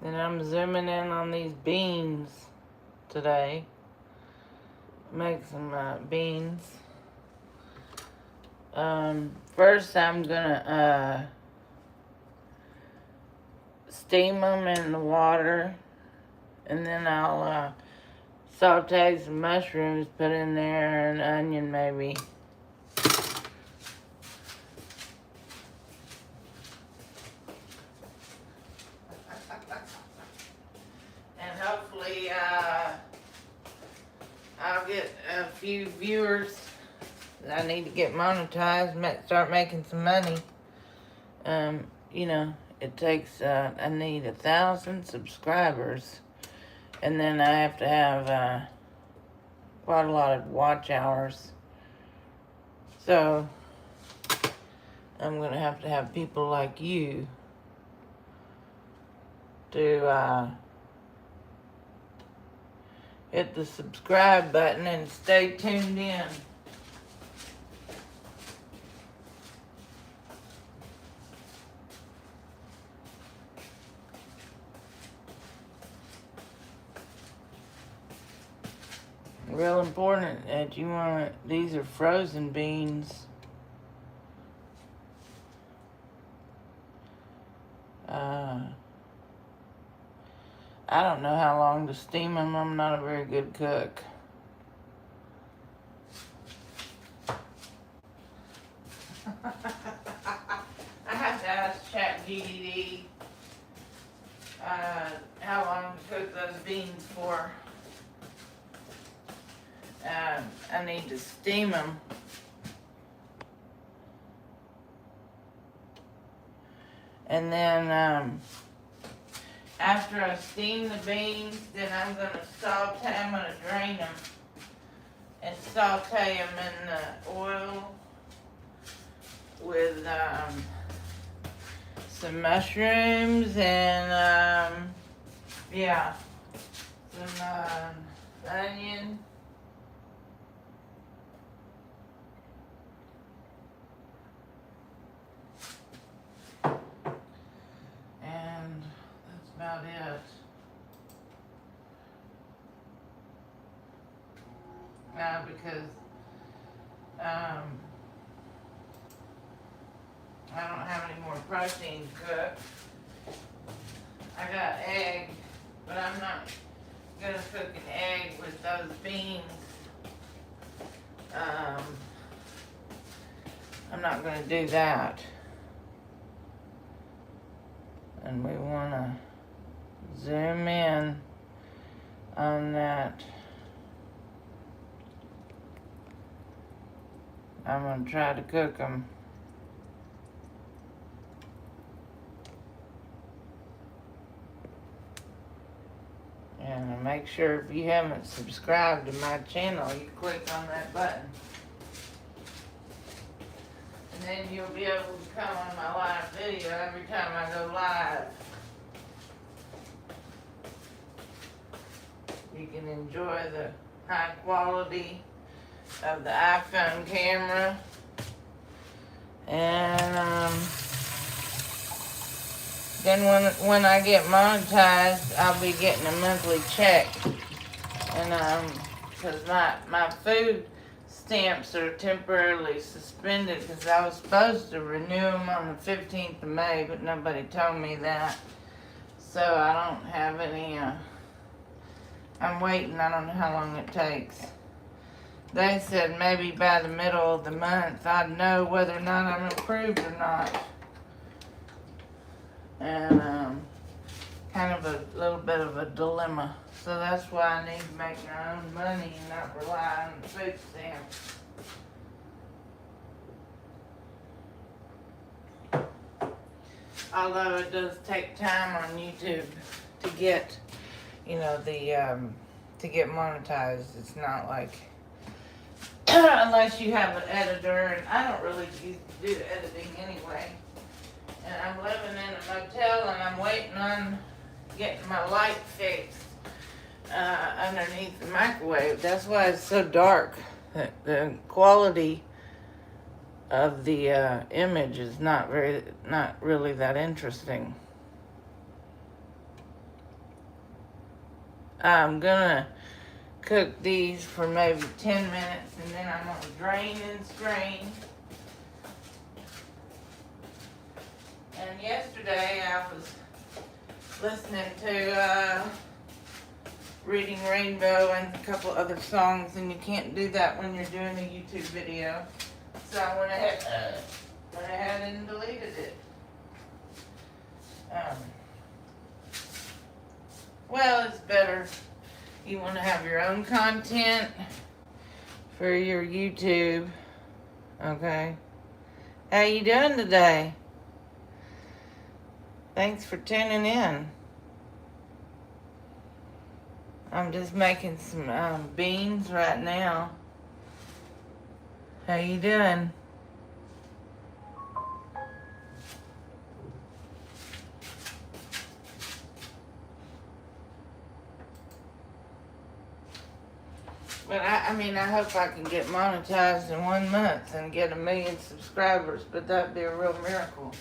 And I'm zooming in on these beans today. Make some beans. First I'm gonna steam them in the water, and then I'll saute some mushrooms, put in there an onion maybe. And hopefully I'll get a few viewers. I need to get monetized, start making some money. You know, it takes, I need 1,000 subscribers. And then I have to have quite a lot of watch hours. So, I'm going to have people like you to hit the subscribe button and stay tuned in. Real important that you want, these are frozen beans. I don't know how long to steam them. I'm not a very good cook. I have to ask ChatGPT how long to cook those beans for. I need to steam them. And then after I steam the beans, then I'm going to saute. I'm going to drain them and saute them in the oil with some mushrooms and yeah, some onion. And that's about it. Because I don't have any more protein to cook. I got egg, but I'm not gonna cook an egg with those beans. I'm not gonna do that. And we wanna zoom in on that. I'm gonna try to cook them. And make sure if you haven't subscribed to my channel, you click on that button. And then you'll be able to come on my live video every time I go live. You can enjoy the high quality of the iPhone camera. And then when I get monetized, I'll be getting a monthly check. And because my food stamps are temporarily suspended because I was supposed to renew them on the 15th of May, but nobody told me that. So I don't have any, I'm waiting. I don't know how long it takes. They said maybe by the middle of the month I'd know whether or not I'm approved or not. And kind of a little bit of a dilemma. So that's why I need to make my own money and not rely on the food stamps. Although it does take time on YouTube to get, you know, to get monetized. It's not like, unless you have an editor, and I don't really do editing anyway. And I'm living in a motel and I'm waiting on getting my light fixed underneath the microwave. That's why it's so dark. The quality of the image is not really that interesting. I'm gonna cook these for maybe 10 minutes, and then I'm gonna drain and strain. And yesterday I was listening to Reading Rainbow and a couple other songs, and you can't do that when you're doing a YouTube video. So I went ahead and deleted it. Well, it's better. You want to have your own content for your YouTube. Okay. How you doing today? Thanks for tuning in. I'm just making some beans right now. How you doing? But I hope I can get monetized in 1 month and get 1 million subscribers, but that'd be a real miracle.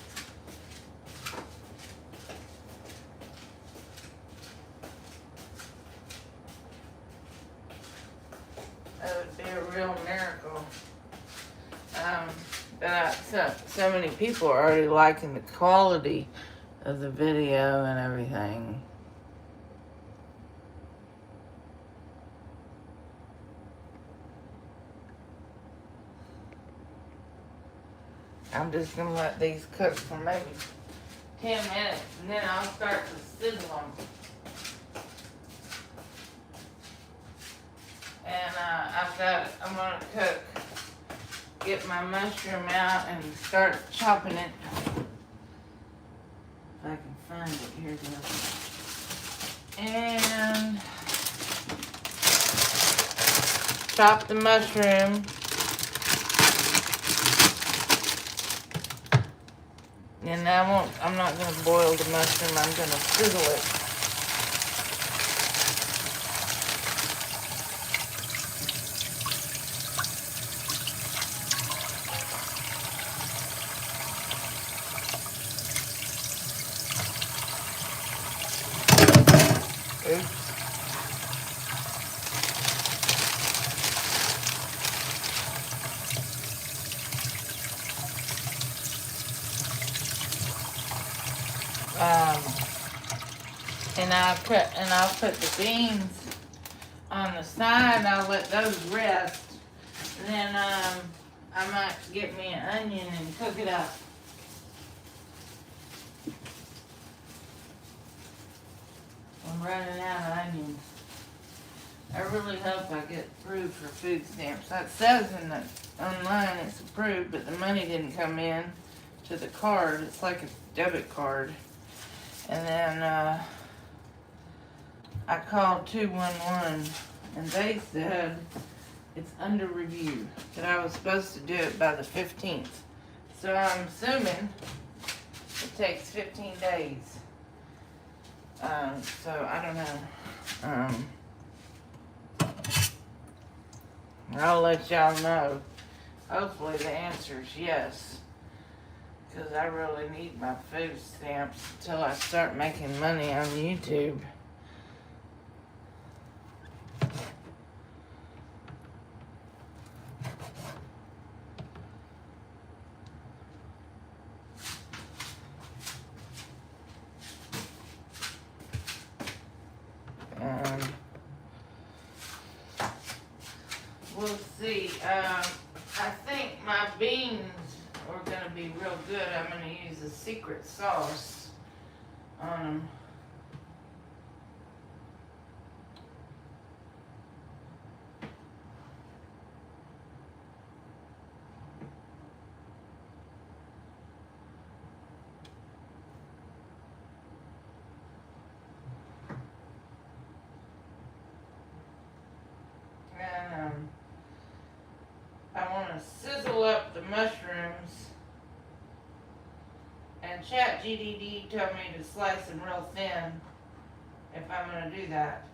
That would be a real miracle. So many people are already liking the quality of the video and everything. I'm just going to let these cook for maybe 10 minutes, and then I'll start to sizzle them. And I'm going to get my mushroom out and start chopping it. If I can find it, here it is. And chop the mushroom. And I'm not going to boil the mushroom, I'm going to sizzle it. Oops. And I'll put the beans on the side. I'll let those rest. And then I might get me an onion and cook it up. I'm running out of onions. I really hope I get approved for food stamps. That says online it's approved, but the money didn't come in to the card. It's like a debit card. And then I called 211, and they said it's under review, that I was supposed to do it by the 15th. So I'm assuming it takes 15 days. So I don't know. I'll let y'all know. Hopefully the answer is yes, because I really need my food stamps until I start making money on YouTube. We'll see. I think my beans are going to be real good. I'm going to use a secret sauce on them. And I want to sizzle up the mushrooms, and ChatGPT told me to slice them real thin if I'm going to do that.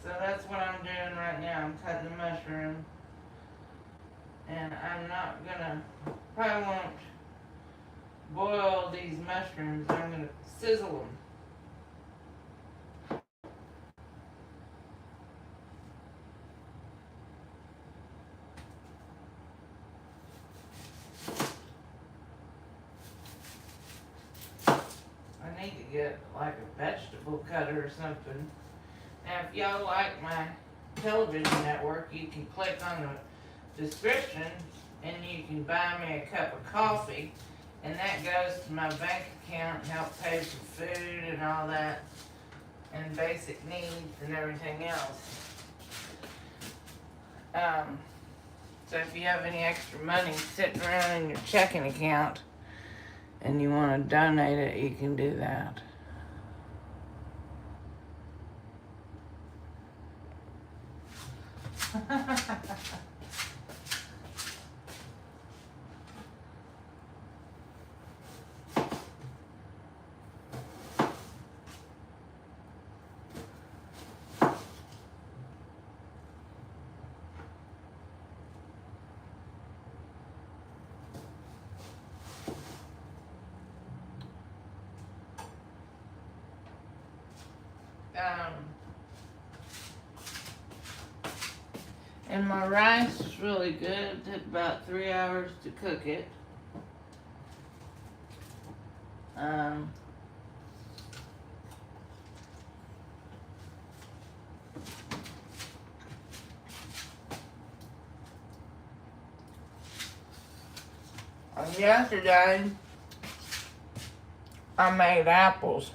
So that's what I'm doing right now. I'm cutting the mushroom, and I'm not going to, probably won't boil these mushrooms. I'm going to sizzle them. I need to get like a vegetable cutter or something. Now, if y'all like my television network, you can click on the description and you can buy me a cup of coffee, and that goes to my bank account and help pay for food and all that, and basic needs and everything else. So if you have any extra money sitting around in your checking account and you want to donate it, you can do that. And my rice is really good. It took about 3 hours to cook it. Yesterday, I made apples.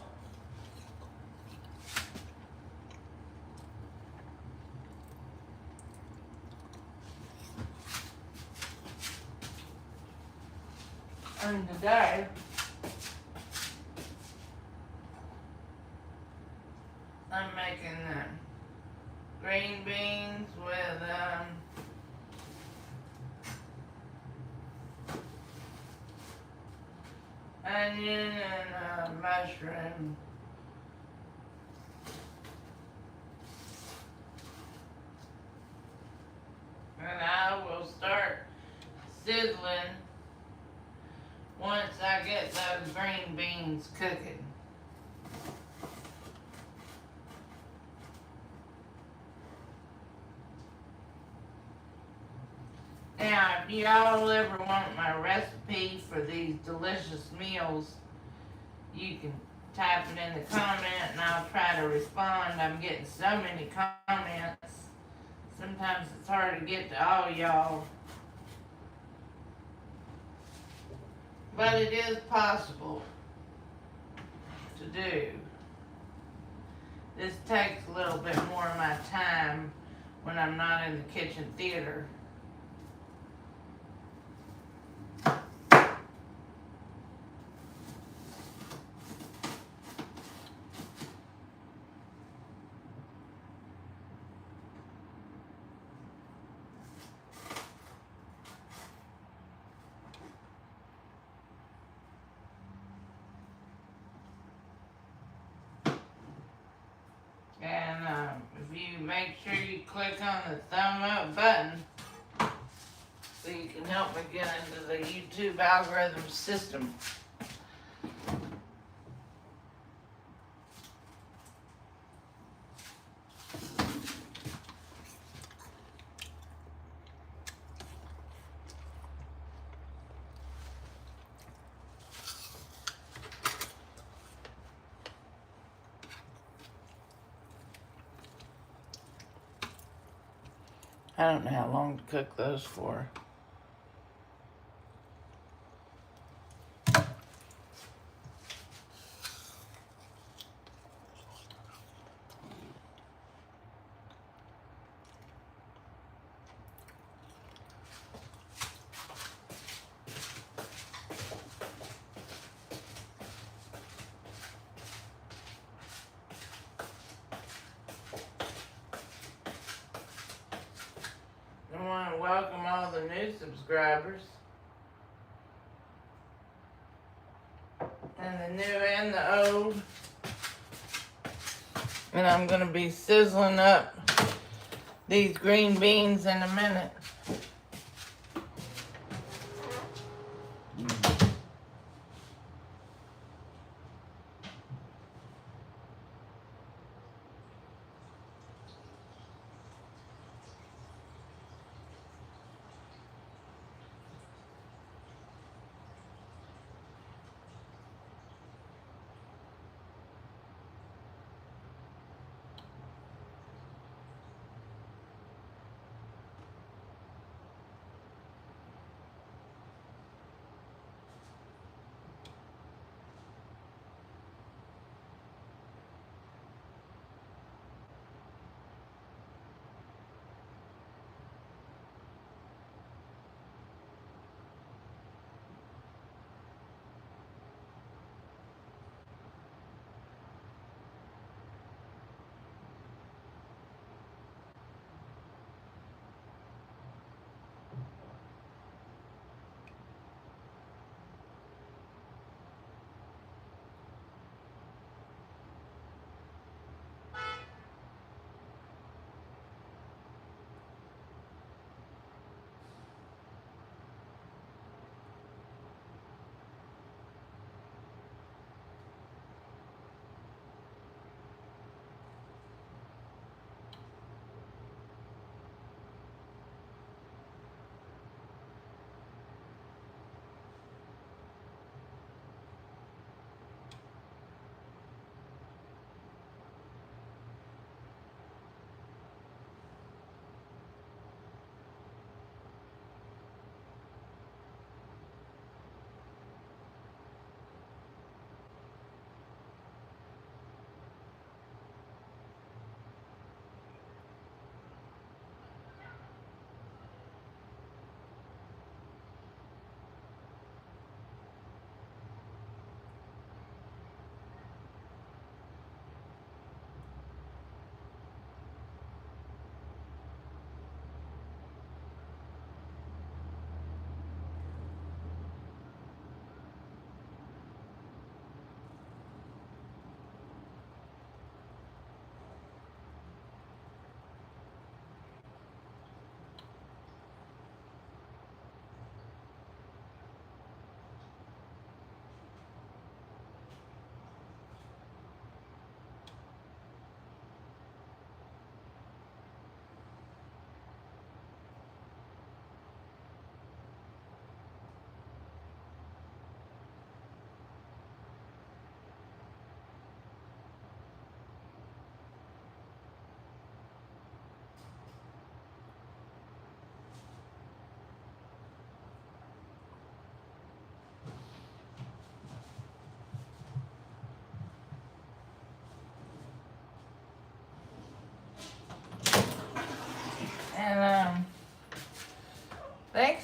And today, I'm making green beans with onion and mushroom. And I will start sizzling once I get those green beans cooking. Now, if y'all ever want my recipe for these delicious meals, you can type it in the comment and I'll try to respond. I'm getting so many comments. Sometimes it's hard to get to all y'all. But it is possible to do. This takes a little bit more of my time when I'm not in the kitchen theater. And if you make sure you click on the thumb up button so you can help me get into the YouTube algorithm system. I don't know how long to cook those for. I want to welcome all the new subscribers. And the new and the old. And I'm going to be sizzling up these green beans in a minute.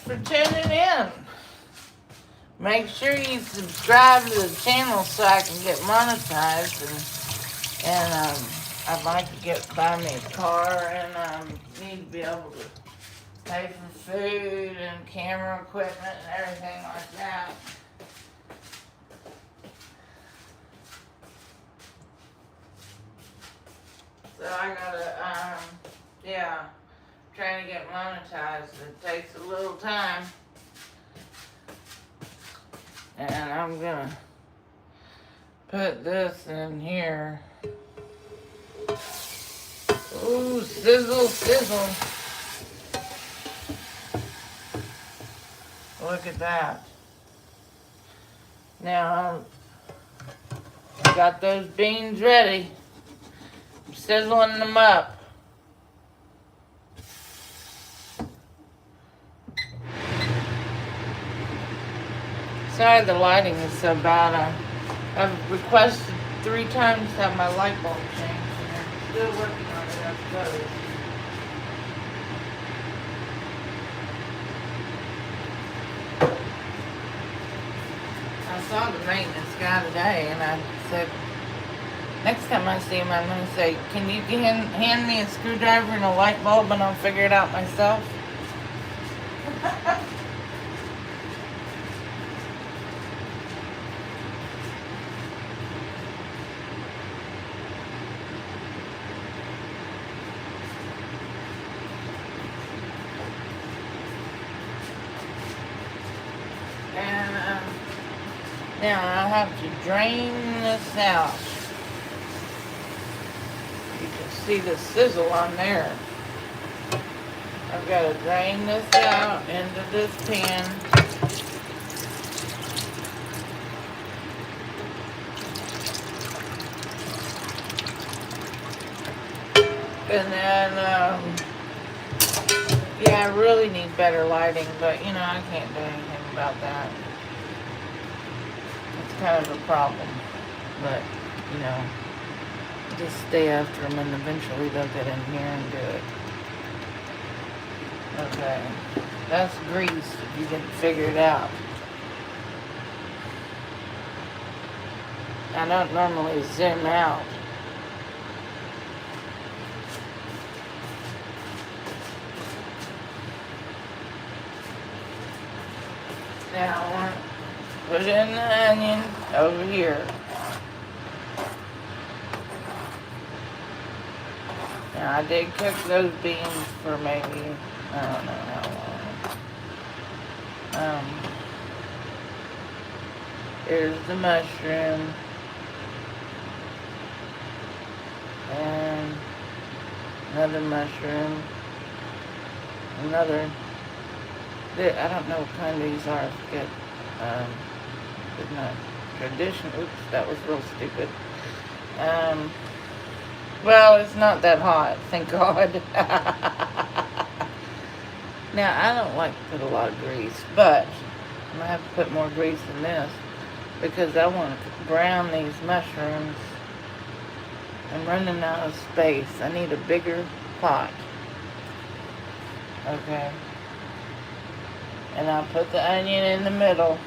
for tuning in. Make sure you subscribe to the channel so I can get monetized. And I'd like to buy me a car, and need to be able to pay for food and camera equipment and everything like that. So I gotta, trying to get monetized. It takes a little time. And I'm gonna put this in here. Ooh, sizzle, sizzle. Look at that. Now, I got those beans ready. I'm sizzling them up. Sorry the lighting is so bad. I've requested 3 times to have my light bulb changed, and they're still working on it, I suppose. I saw the maintenance guy today, and I said, next time I see him, I'm going to say, can you hand me a screwdriver and a light bulb, and I'll figure it out myself? Now I have to drain this out. You can see the sizzle on there. I've got to drain this out into this pan. And then, I really need better lighting, but I can't do anything about that. Kind of a problem, but just stay after them, and eventually they'll get in here and do it. Okay, that's grease if you didn't figure it out. I don't normally zoom out. Now I want put in the onion over here. Now I did cook those beans for maybe, I don't know how long. Here's the mushroom. And another mushroom. Another, I don't know what kind these are, I forget. But not tradition. Oops, that was real stupid. Well, it's not that hot, thank God. Now, I don't like to put a lot of grease, but I'm going to have to put more grease than this because I want to brown these mushrooms. I'm running out of space. I need a bigger pot. Okay. And I'll put the onion in the middle.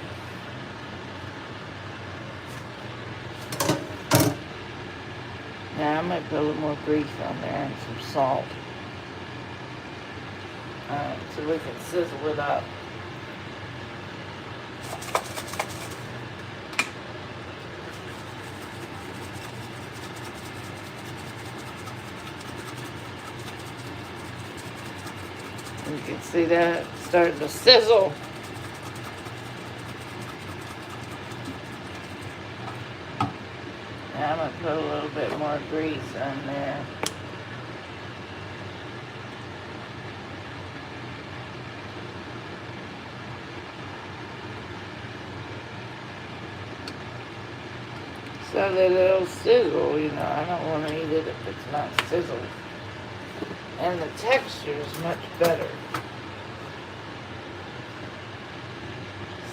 Now I might put a little more grease on there and some salt. Alright, so we can sizzle it up. You can see that starting to sizzle. Now I'm going to put a little bit more grease on there. So that it'll sizzle, I don't want to eat it if it's not sizzled. And the texture is much better.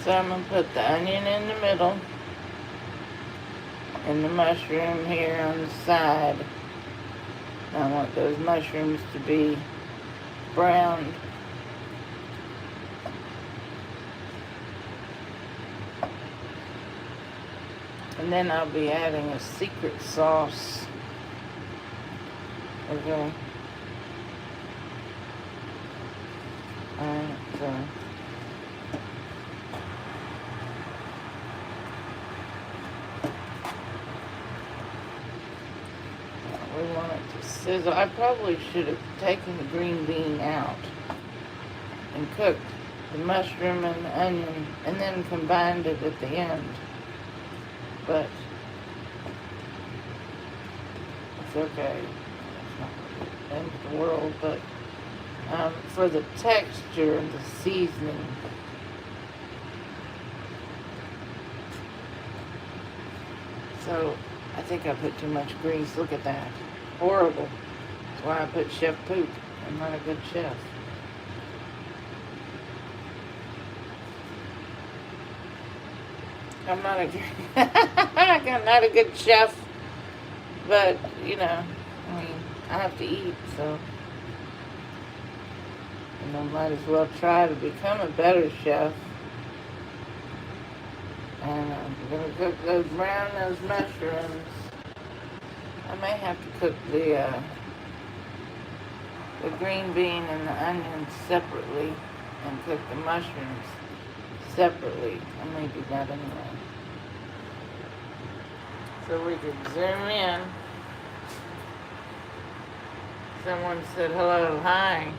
So I'm going to put the onion in the middle. And the mushroom here on the side. I want those mushrooms to be browned. And then I'll be adding a secret sauce. Okay. Alright, so we want it to sizzle. I probably should have taken the green bean out and cooked the mushroom and the onion and then combined it at the end. But it's okay. It's not the end of the world, but for the texture and the seasoning, so I think I put too much grease. Look at that. Horrible. That's why I put chef poop. I'm not a good chef. I'm not a I'm not a good chef, but you know, I mean, I have to eat, so I might as well try to become a better chef. And I'm gonna cook those mushrooms. I may have to cook the green bean and the onions separately and cook the mushrooms separately. I may do that anyway. So we can zoom in. Someone said hello, hi.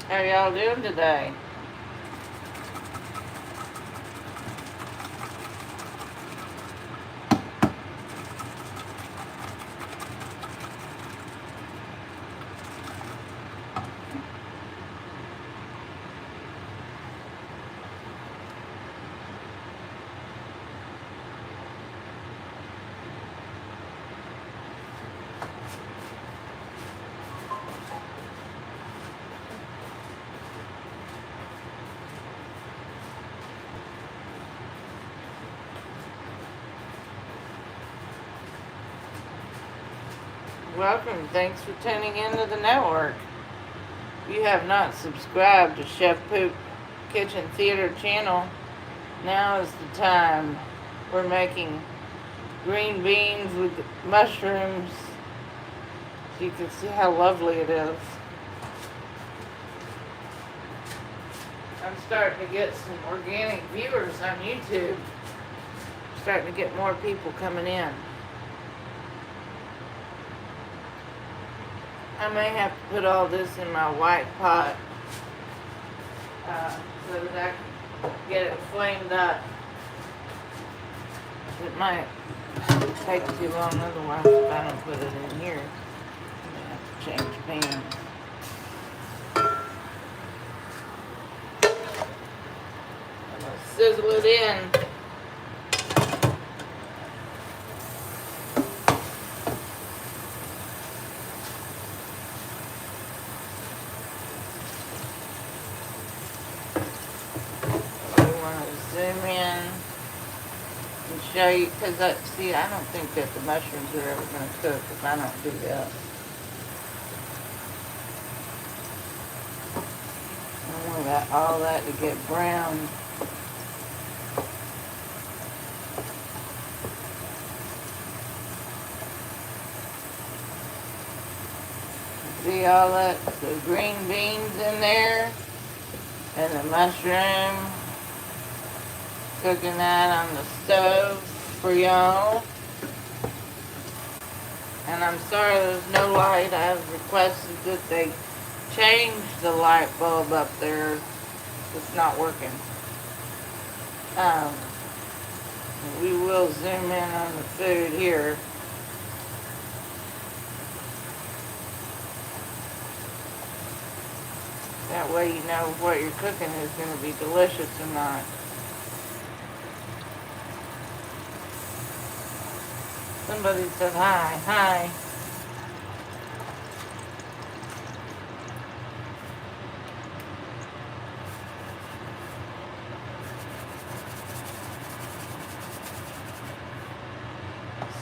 How y'all doing today? Welcome. Thanks for tuning into the network. If you have not subscribed to Chef Poop Kitchen Theater channel, now is the time. We're making green beans with mushrooms. So you can see how lovely it is. I'm starting to get some organic viewers on YouTube. Starting to get more people coming in. I may have to put all this in my white pot so that I can get it flamed up. It might take too long otherwise if I don't put it in here. I'm going to have to change pans. I'm going to sizzle it in. Zoom in and show you, because see, I don't think that the mushrooms are ever going to cook if I don't do that. I want all that to get brown. See all that, the green beans in there and the mushroom. Cooking that on the stove for y'all. And I'm sorry there's no light. I've requested that they change the light bulb up there. It's not working. We will zoom in on the food here. That way you know what you're cooking is going to be delicious or not. Somebody said hi. Hi.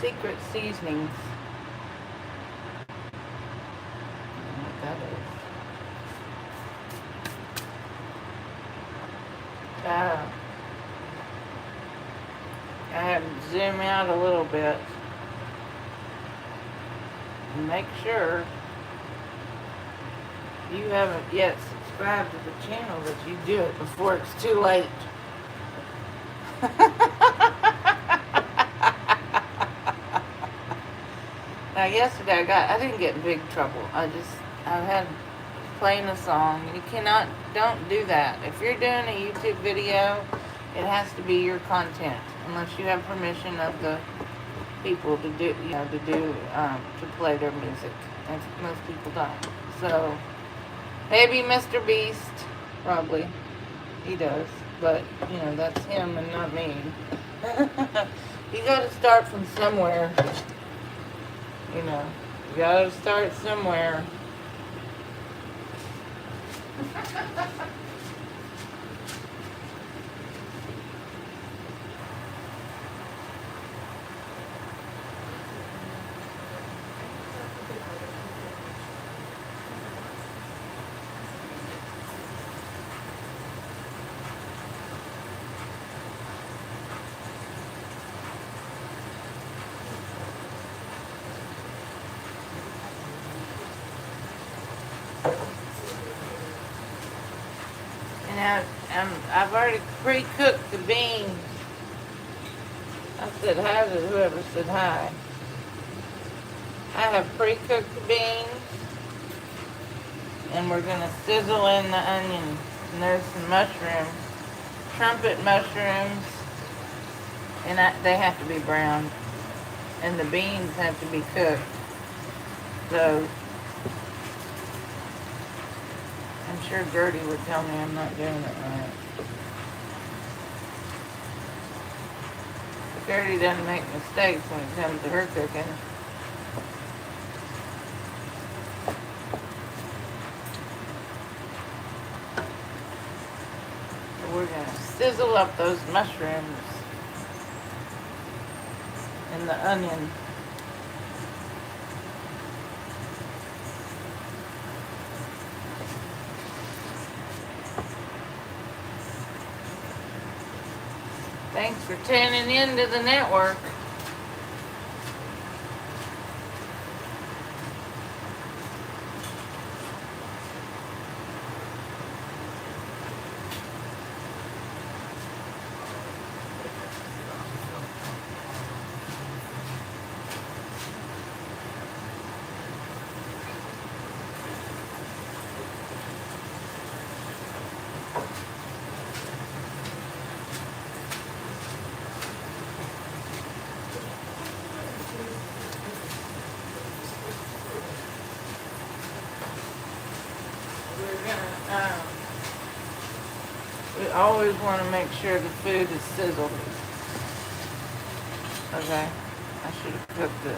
Secret seasonings. I don't know what that is. zoom out a little bit. And make sure you haven't yet subscribed to the channel that you do it before it's too late. Now yesterday I didn't get in big trouble. I had playing a song. You don't do that. If you're doing a YouTube video, it has to be your content, unless you have permission of the people to do, to play their music. And most people don't. So, maybe Mr. Beast, probably, he does. But, that's him and not me. You gotta start from somewhere. You gotta start somewhere. I've already pre-cooked the beans. I said hi to whoever said hi. I have pre-cooked the beans, and we're going to sizzle in the onions. And there's some mushrooms, trumpet mushrooms, and they have to be browned, and the beans have to be cooked. So I'm sure Gertie would tell me I'm not doing it right. Gertie doesn't make mistakes when it comes to her cooking. So we're going to sizzle up those mushrooms and the onion. Thanks for tuning in to the network. We always want to make sure the food is sizzled. Okay, I should have cooked the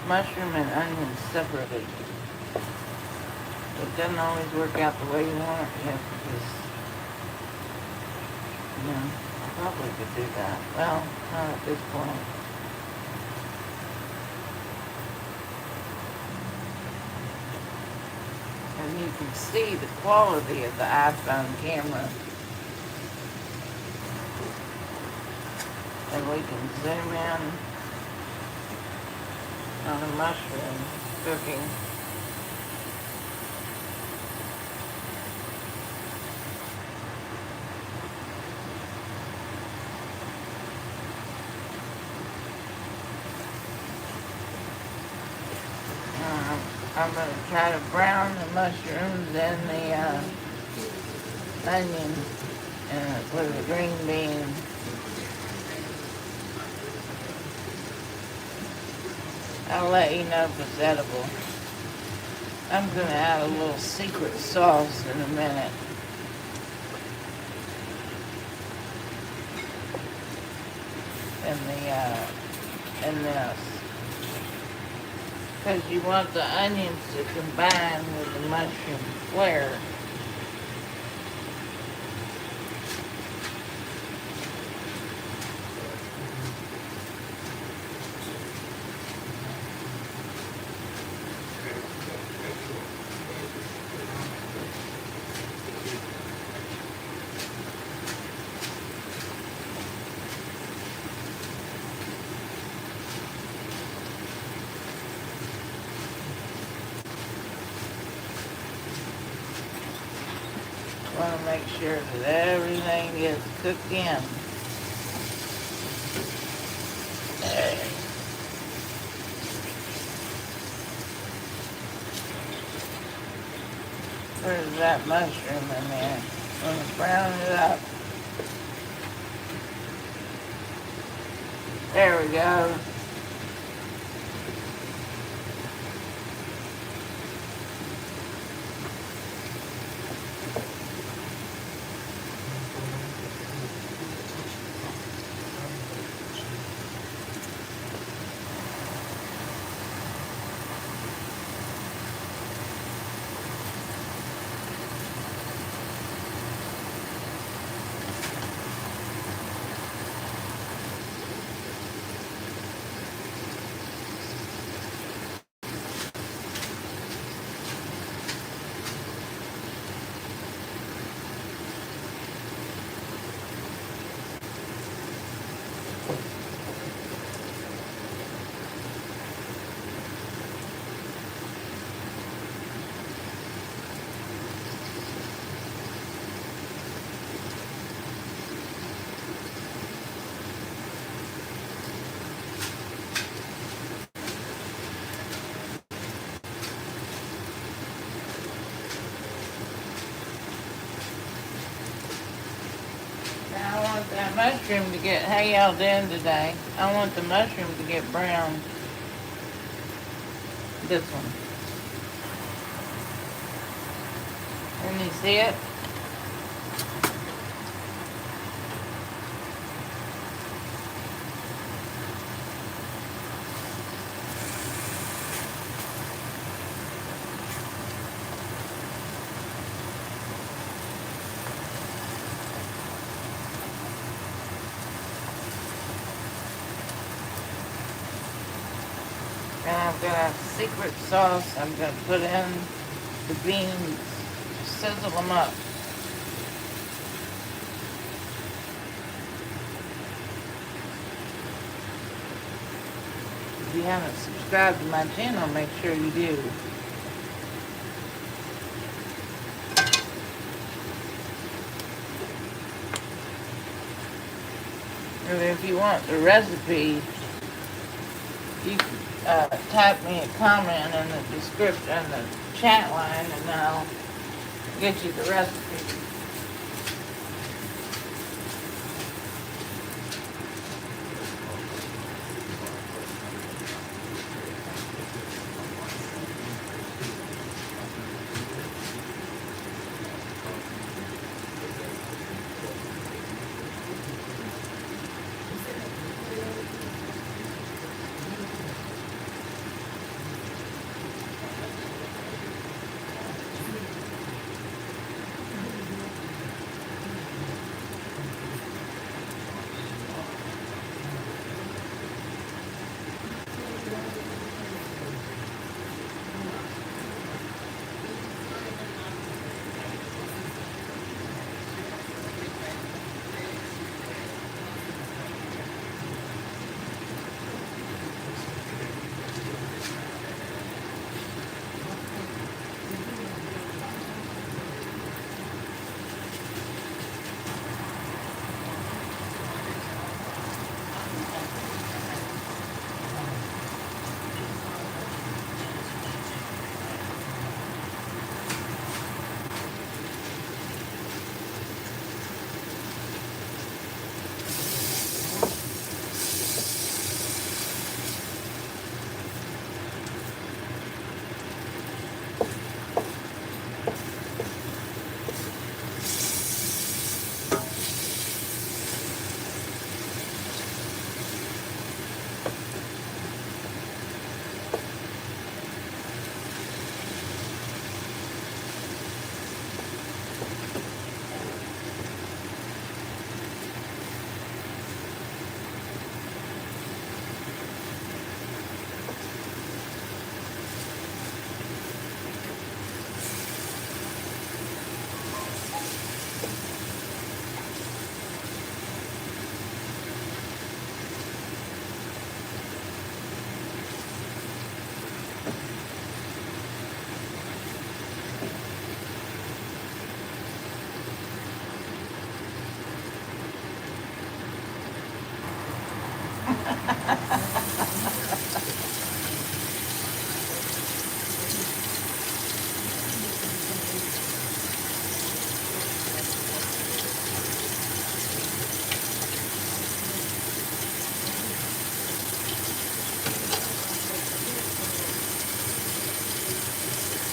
mushroom and onions separately. It doesn't always work out the way you want it to, because, I probably could do that. Well, not at this point. And you can see the quality of the iPhone camera. And we can zoom in on the mushroom cooking. I'm going to try to brown the mushrooms and the onion with the green beans. I'll let you know if it's edible. I'm going to add a little secret sauce in a minute. In this. Because you want the onions to combine with the mushroom flavor. Want to make sure that everything gets cooked in. Where's that mushroom in there? I'm going to brown it up. There we go. Now I want that mushroom to get, how y'all doing today? I want the mushroom to get brown. This one. Can you see it? And I've got a secret sauce I'm going to put in the beans, sizzle them up. If you haven't subscribed to my channel, make sure you do. And if you want the recipe, you can type me a comment in the description, in the chat line, and I'll get you the recipe.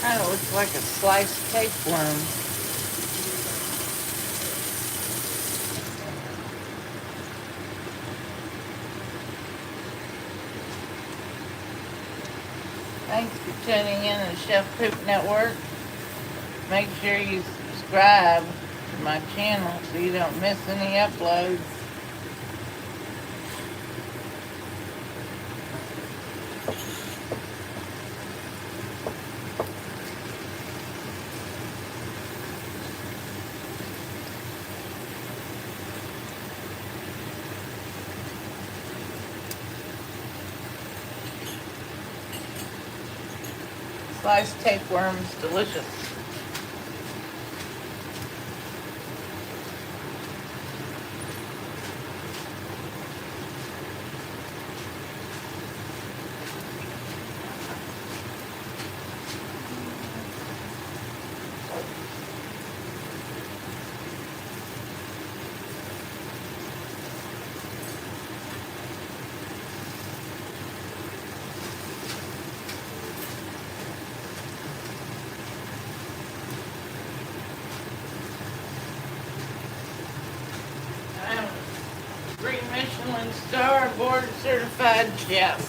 Kind of looks like a sliced tapeworm. Thanks for tuning in to Chef Poop Network. Make sure you subscribe to my channel so you don't miss any uploads. Sliced tapeworms, delicious. I'm a 3 Michelin star board certified chef.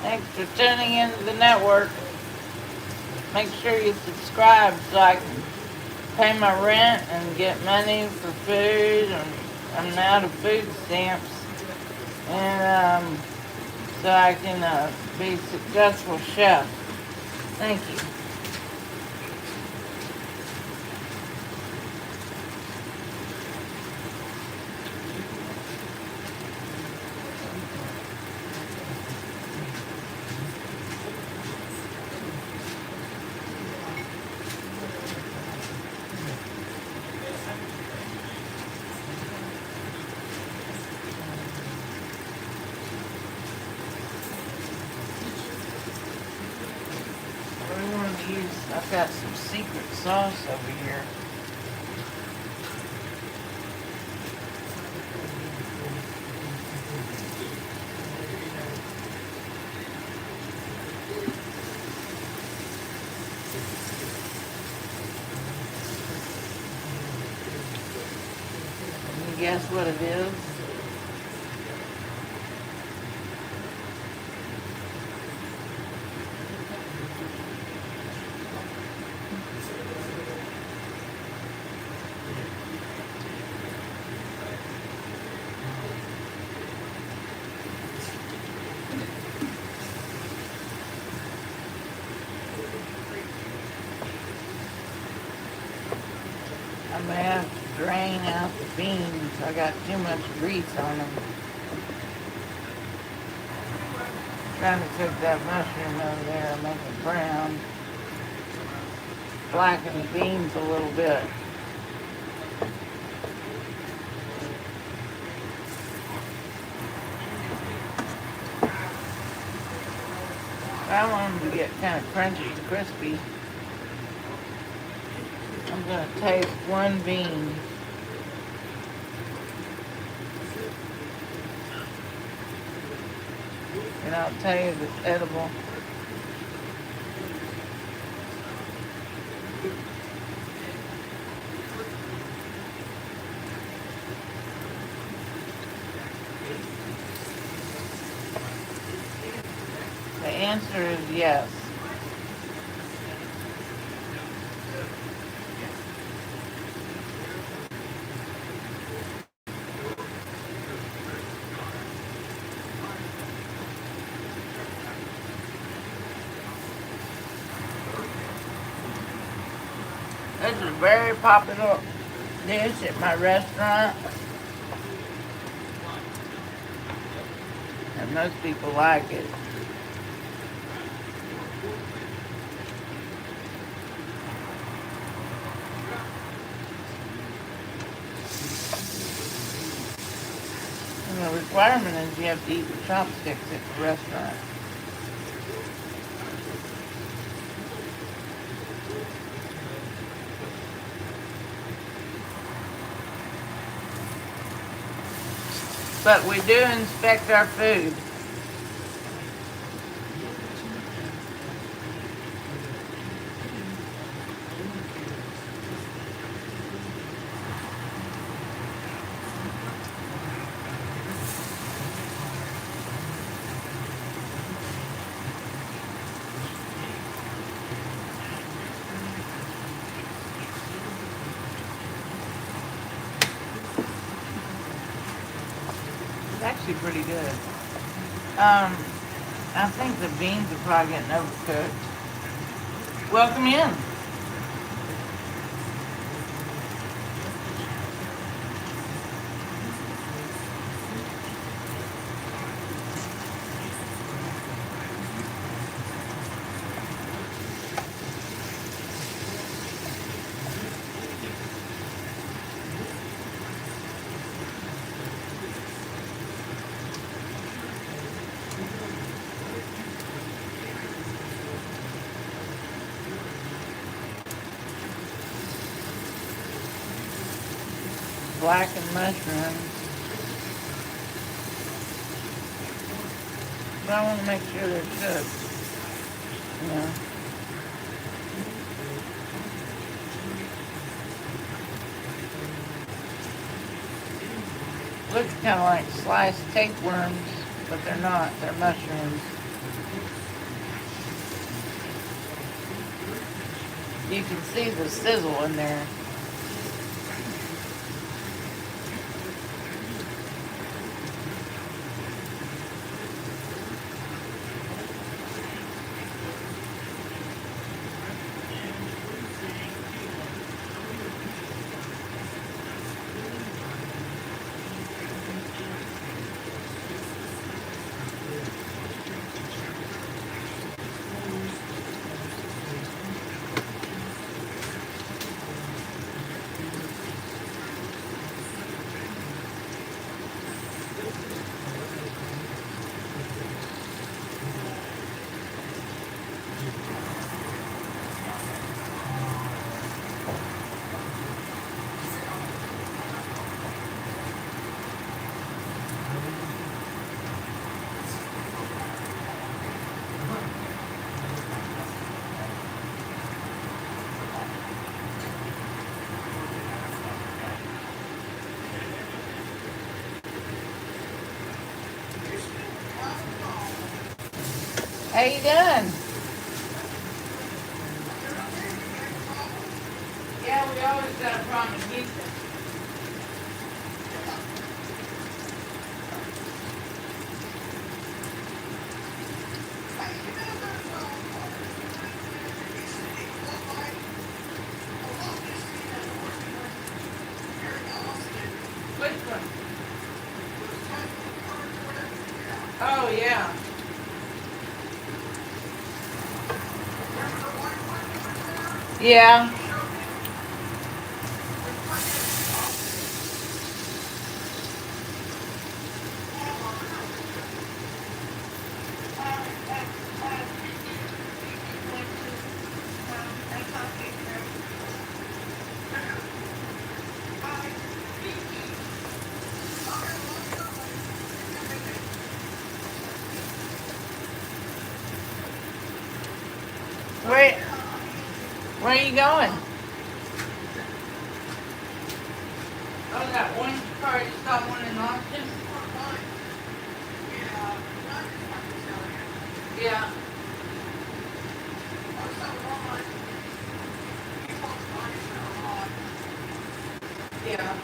Thanks for tuning into the network. Make sure you subscribe so I can pay my rent and get money for food. I'm out of food stamps. And so I can be a successful chef. Thank you. I've got some secret sauce over here. Can you guess what it is? I may have to drain out the beans. I got too much grease on them. Trying to cook that mushroom over there, make it brown. Blacken the beans a little bit. I want them to get kind of crunchy and crispy. I'm going to taste one bean. And I'll tell you if it's edible. The answer is yes. This is a very popular dish at my restaurant. And most people like it. And the requirement is you have to eat with chopsticks at the restaurant. But we do inspect our food. actually pretty good. I think the beans are probably getting overcooked. Welcome in. Blackened mushrooms. But I want to make sure they're cooked. You know. Looks kind of like sliced tapeworms, but they're not. They're mushrooms. You can see the sizzle in there. How you doing? Yeah, we always got a problem in Houston. Which one? Oh, yeah. Yeah. Where are you going? Oh, that one car, you saw one in Austin? Yeah. Yeah.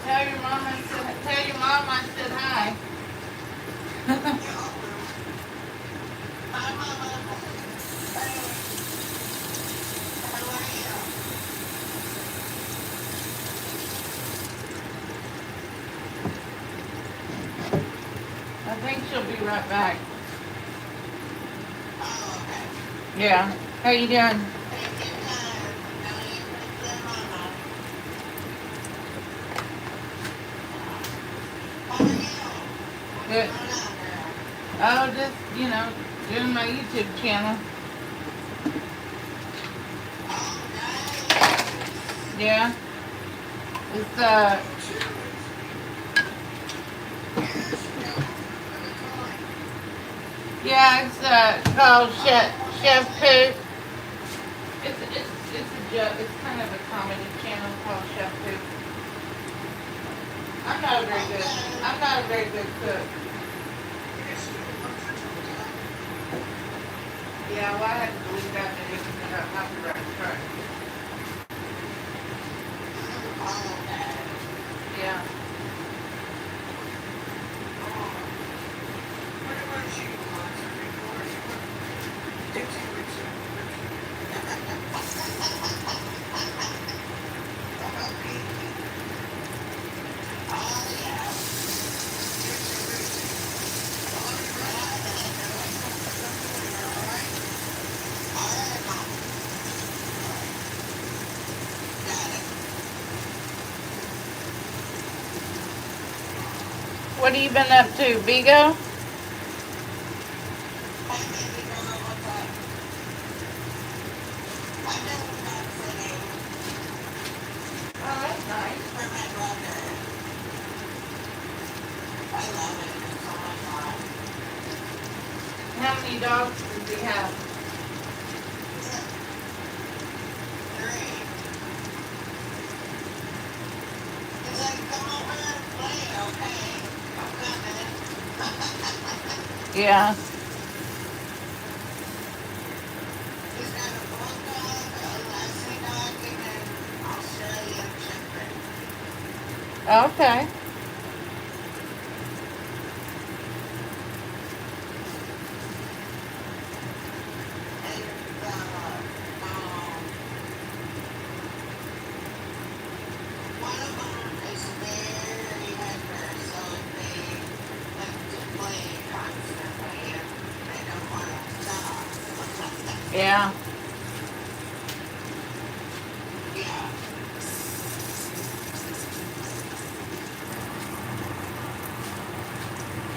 Tell your mom I said hi. I think she'll be right back. Yeah. How you doing? Good. Oh, just, doing my YouTube channel. Yeah. It's, yeah, it's, called Chef Poop. It's a joke. It's kind of a comedy channel called Chef Poop. I'm not a very good cook. Yeah, well, I had to delete that video because I got copyright strike. Yeah. What have you been up to, Vigo? Oh, that's nice. How many dogs does he have? Yeah. Okay. Yeah.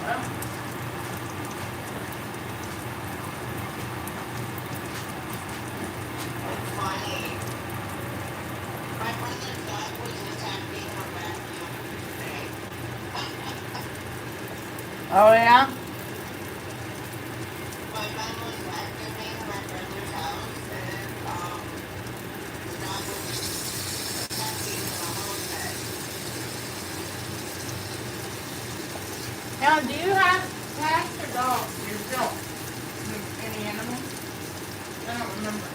Well, oh yeah? Now, do you have cats or dogs yourself? Any animals? I don't remember.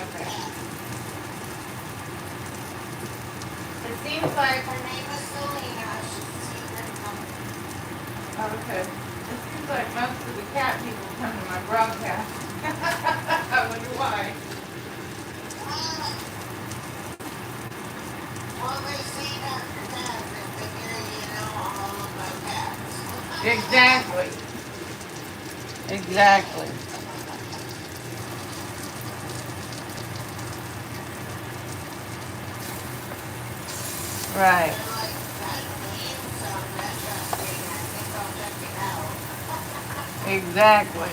Okay. It seems like... Oh, okay. It seems like most of the cat people come to my broadcast. I wonder why. Exactly. Exactly. Right. Exactly.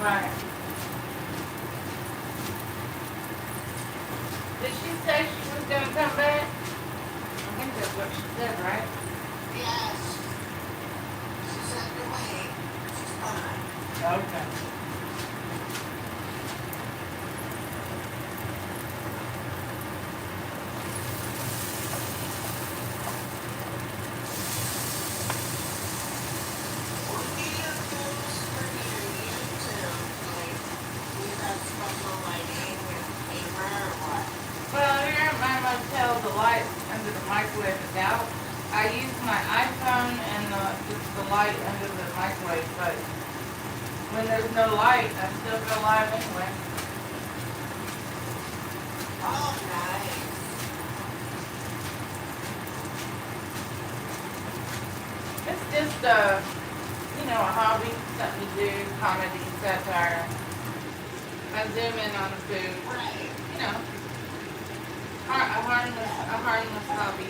Right. Did she say she was going to come back? I think that's what she said, right? Okay. Well, here at my motel, the light under the microwave is out. I use my iPhone and just the light under the microwave, but when there's no light, I still go live anyway. It's just a hobby, something to do, comedy, satire. I zoom in on the food. A harmless hobby.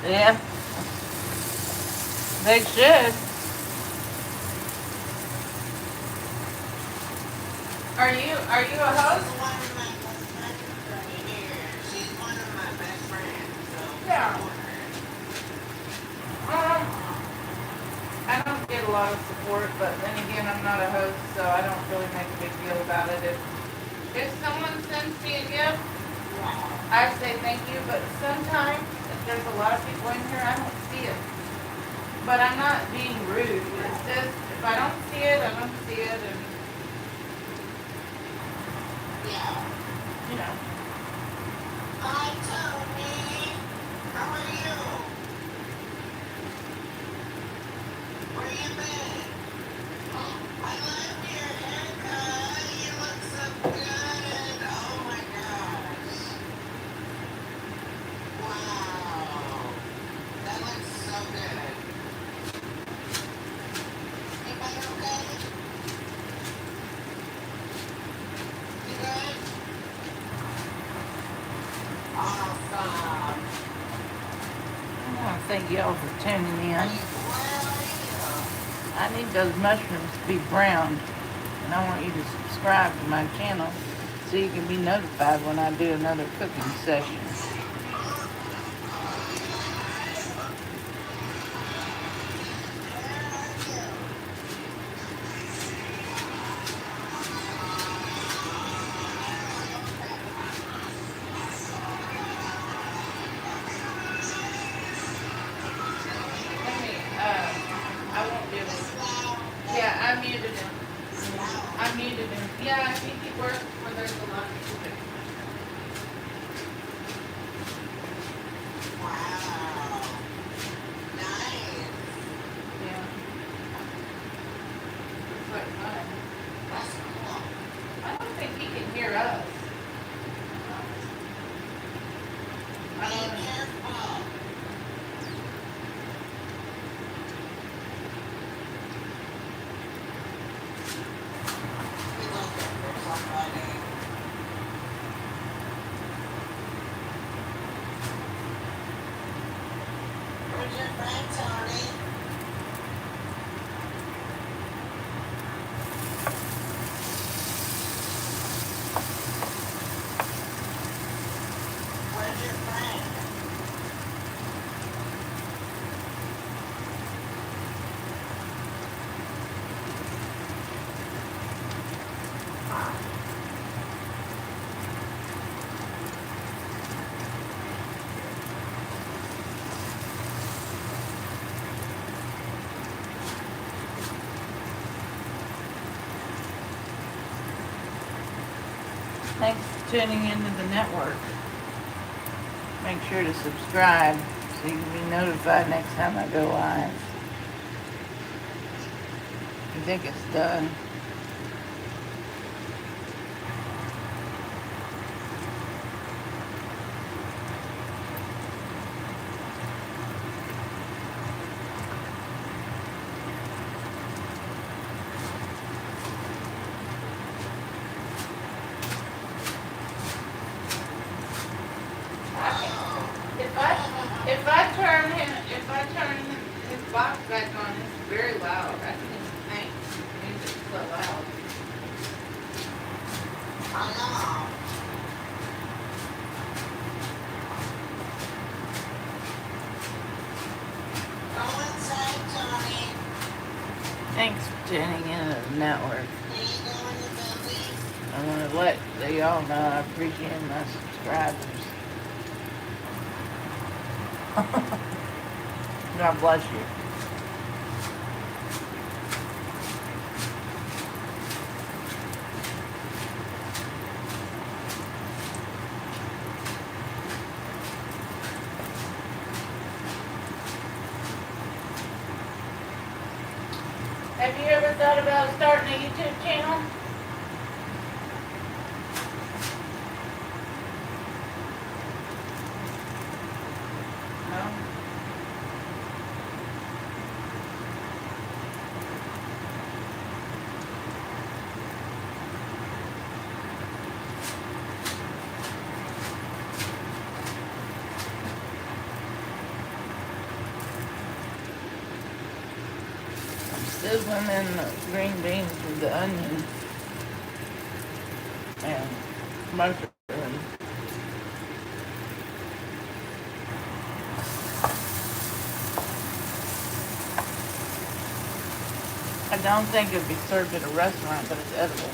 Yeah. They should. Are you a host? lot of support, but then again, I'm not a host, so I don't really make a big deal about it. If someone sends me a gift, I say thank you, but sometimes, if there's a lot of people in here, I don't see it. But I'm not being rude. It's just, if I don't see it, I don't see it, and, you know. Hi, Tony. How are you? Where you been? I love your haircut. You look so good. Oh my gosh. Wow. That looks so good. Anybody okay? You good? Awesome. I want to thank y'all for tuning in. Where are you? I need those mushrooms to be browned, and I want you to subscribe to my channel so you can be notified when I do another cooking session. Let me, I won't do it. Yeah, I muted him. I muted him. Yeah, I think it works where there's a lot of people. Wow. Nice. Yeah. It's like fun. That's cool. I don't think he can hear us. I Be don't know. careful. We looking for somebody. Where's your friend, Tony? Where's your friend? Thanks for tuning into the network. Make sure to subscribe so you can be notified next time I go live. I think it's done. If I turn his box back on, it's very loud. I can just think music's so loud. I know. Go inside, Tony. Thanks for tuning in to the network. There you go in the building. I want to let y'all know I appreciate my subscribers. God bless you. Have you ever thought about starting a YouTube channel? No? Sizzling in the green beans with the onion and mushroom. don't think it'd be served at a restaurant, but it's edible.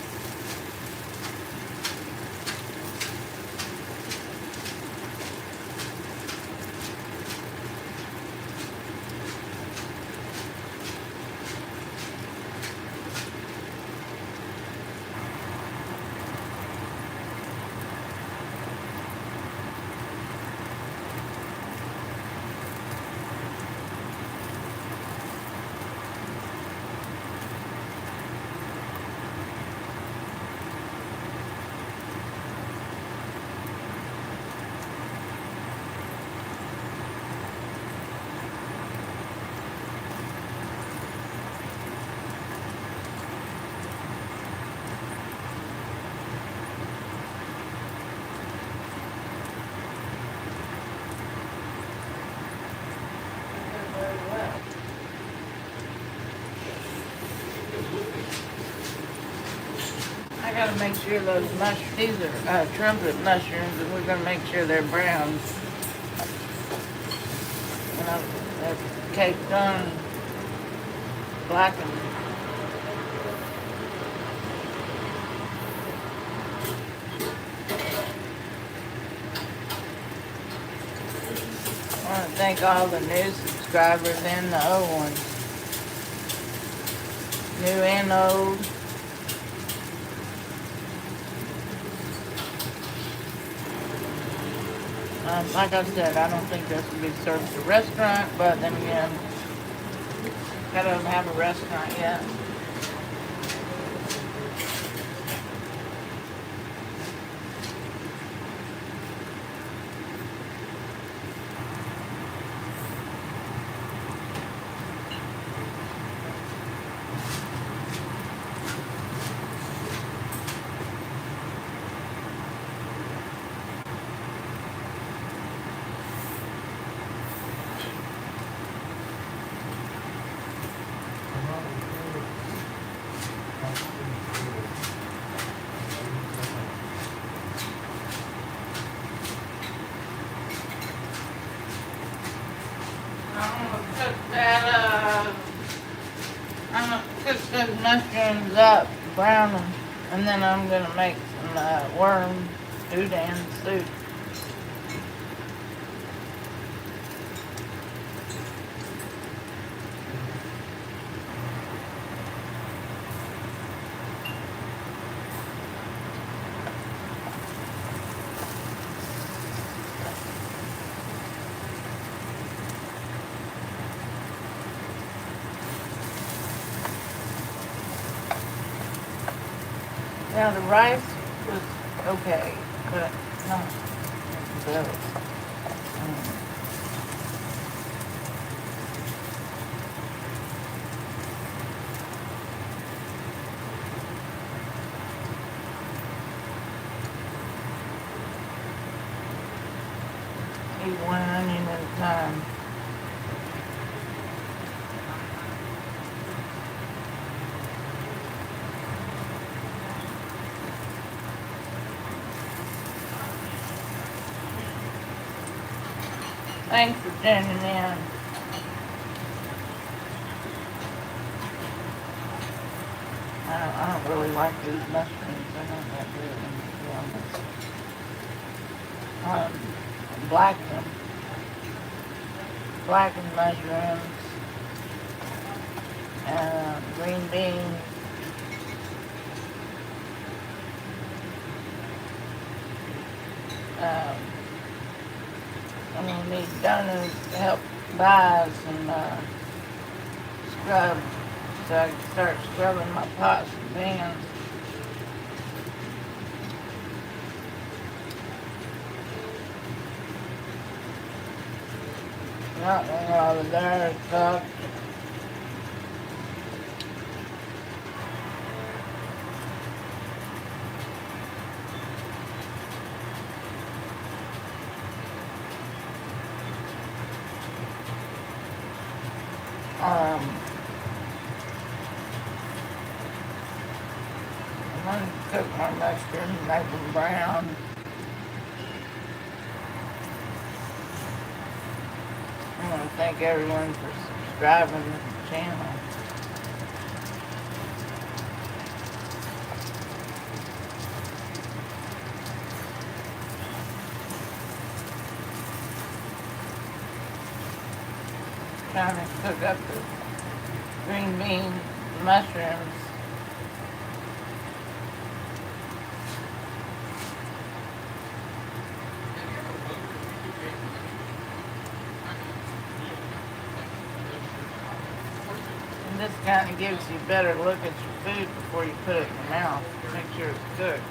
I gotta make sure those these are trumpet mushrooms, and we're gonna make sure they're brown. You know, they're caked on, blackened. I want to thank all the new subscribers and the old ones. New and old. Like I said, I don't think this would be served at a restaurant, but then again, I don't have a restaurant yet. I'm gonna cook those mushrooms up, brown them, and then I'm gonna make some worm boudin soup. Now the rice was okay, but not good. Eat one onion at a time. Thanks for tuning in. I don't really like these mushrooms. They're not that good, to be honest. Blackened mushrooms, green beans, I'm gonna need donors to help buy some scrub so I can start scrubbing my pots and pans. Not when all the dinner is cooked. I'm going to cook my mushrooms, make them brown. I want to thank everyone for subscribing to the channel. trying to cook up the green bean mushrooms. And this kind of gives you a better look at your food before you put it in your mouth. Make sure it's cooked.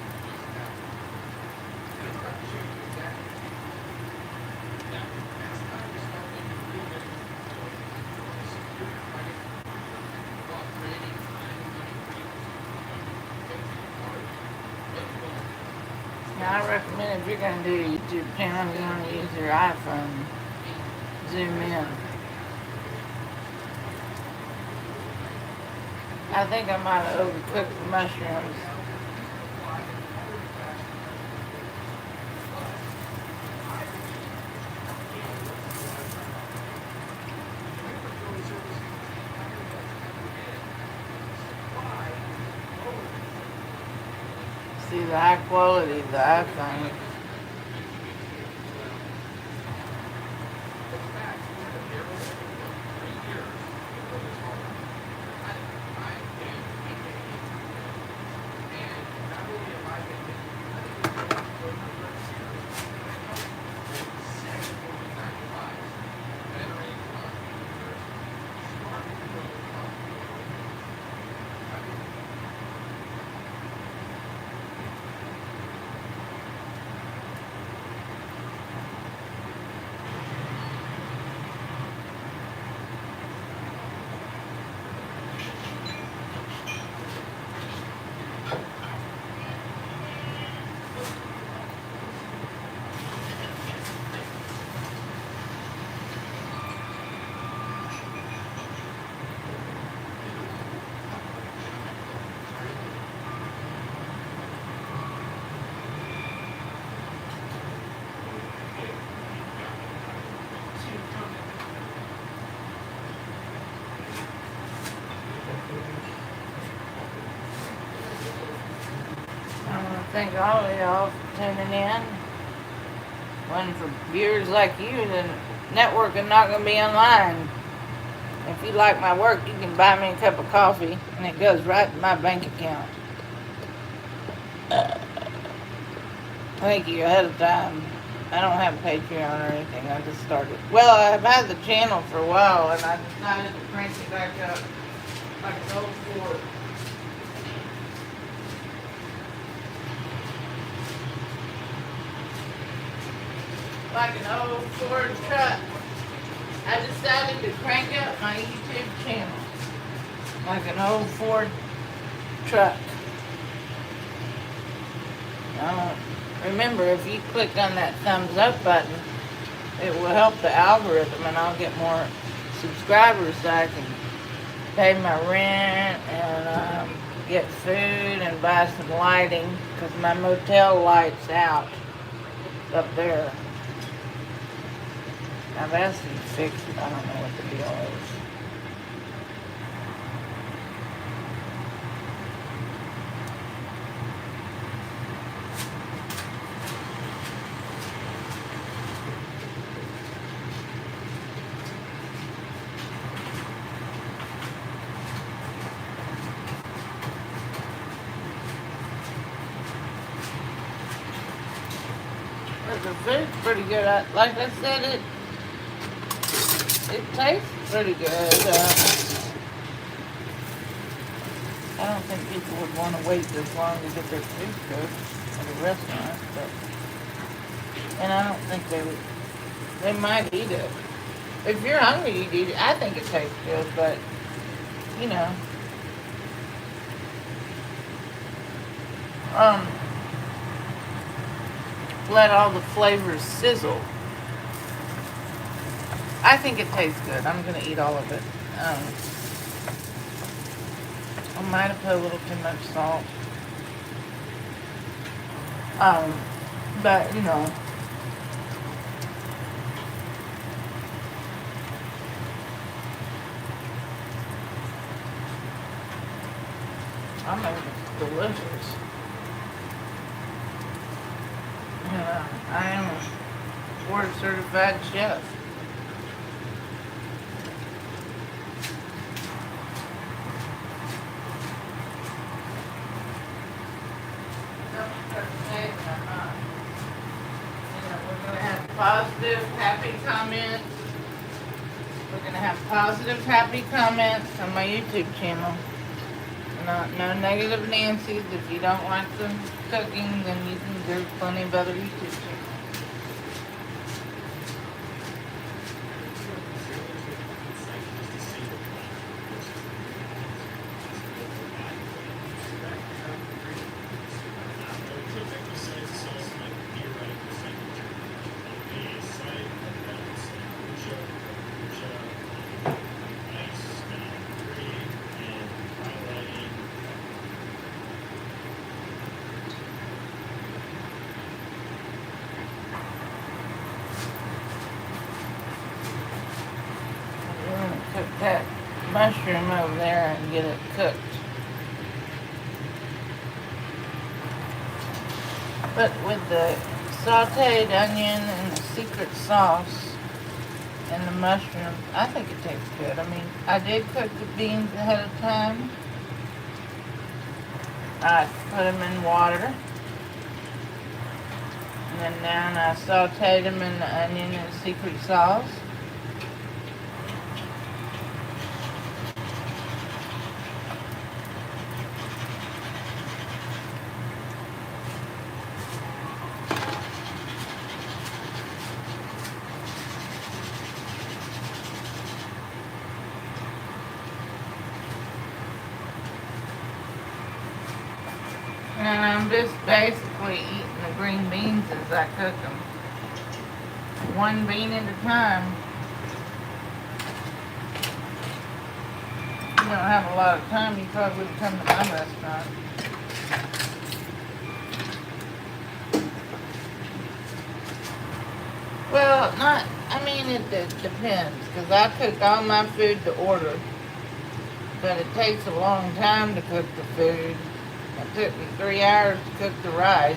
Now, I recommend if you're going to do a YouTube channel, you want to use your iPhone. Zoom in. I think I might have overcooked the mushrooms. See the high quality of the iPhone. I want to thank all of y'all for tuning in. When for viewers like you, the network is not going to be online. If you like my work, you can buy me a cup of coffee, and it goes right to my bank account. Thank you ahead of time. I don't have Patreon or anything. I just started. Well, I've had the channel for a while, and I decided to crank it back up like an old Ford. Like an old Ford truck. I decided to crank up my YouTube channel like an old Ford truck. Remember, if you click on that thumbs up button, it will help the algorithm, and I'll get more subscribers so I can pay my rent and get food and buy some lighting, because my motel light's out up there. I've asked him to fix it. I don't know what the deal is. But the food's pretty good. Like I said, it tastes pretty good. I don't think people would want to wait this long to get their food cooked at a restaurant, and I don't think they would. They might eat it. If you're hungry, you'd eat it. I think it tastes good, but you know, let all the flavors sizzle. I think it tastes good. I'm going to eat all of it. I might have put a little too much salt. But, you know. I mean, it's delicious. I am a board certified chef. positive, happy comments. We're gonna have positive, happy comments on my YouTube channel. No negative Nancy's. If you don't like the cooking, then there's plenty of other YouTube channels. We're gonna cook that mushroom over there and get it cooked. But with the sauteed onion and the secret sauce and the mushroom, I think it tastes good. I mean, I did cook the beans ahead of time. I put them in water. And then I sauteed them in the onion and secret sauce. And I'm just basically eating the green beans as I cook them. One bean at a time. If you don't have a lot of time, you probably wouldn't come to my restaurant. Well, it depends, because I cook all my food to order. But it takes a long time to cook the food. It took me 3 hours to cook the rice.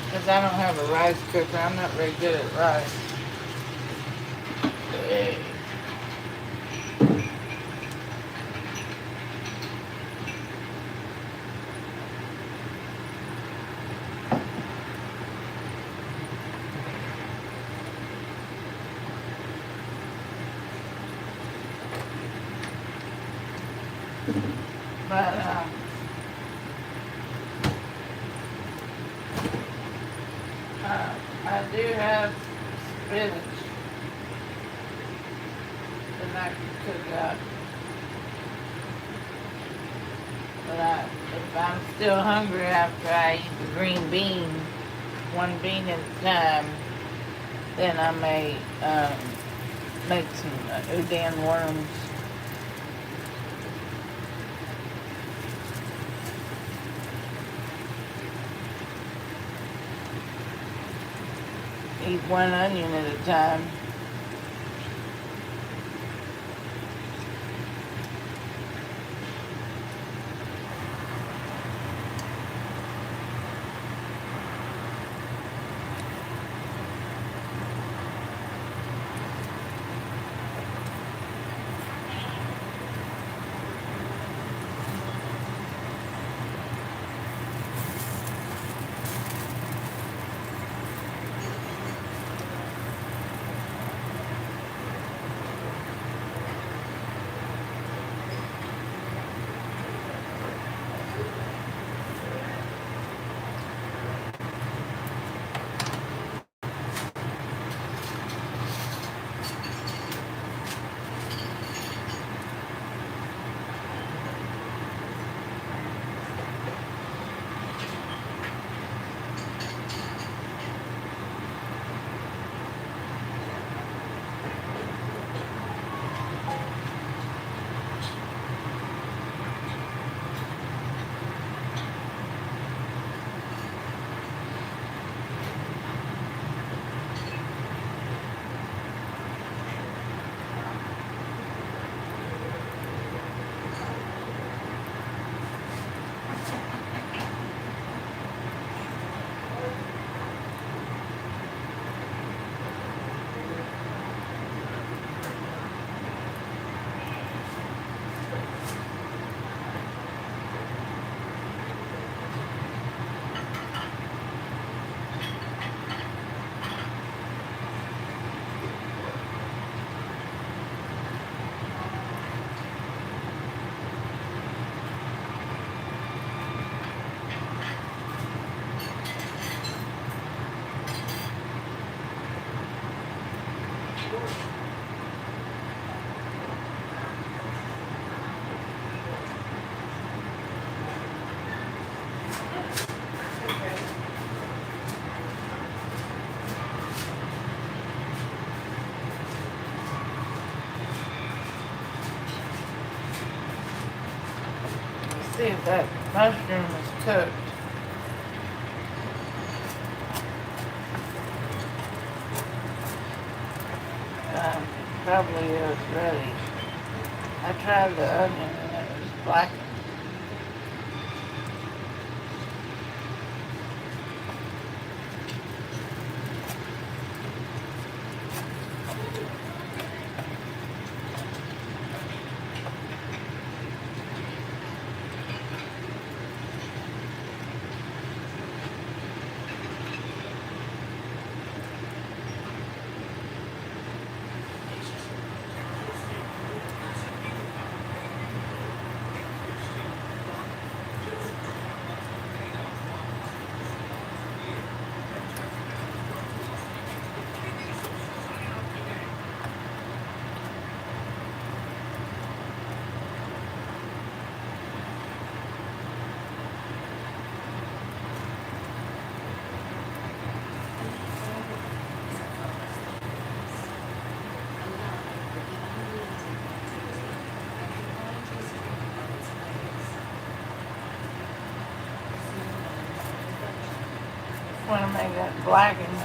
Because I don't have a rice cooker. I'm not very good at rice. But, I do have spinach that I can cook up. But if I'm still hungry after I eat the green bean, one bean at a time, then I may make some udon worms. Eat one onion at a time. Let's see if that mushroom is cooked. Probably is ready. I tried the onion and it was black. Want to make that blackened.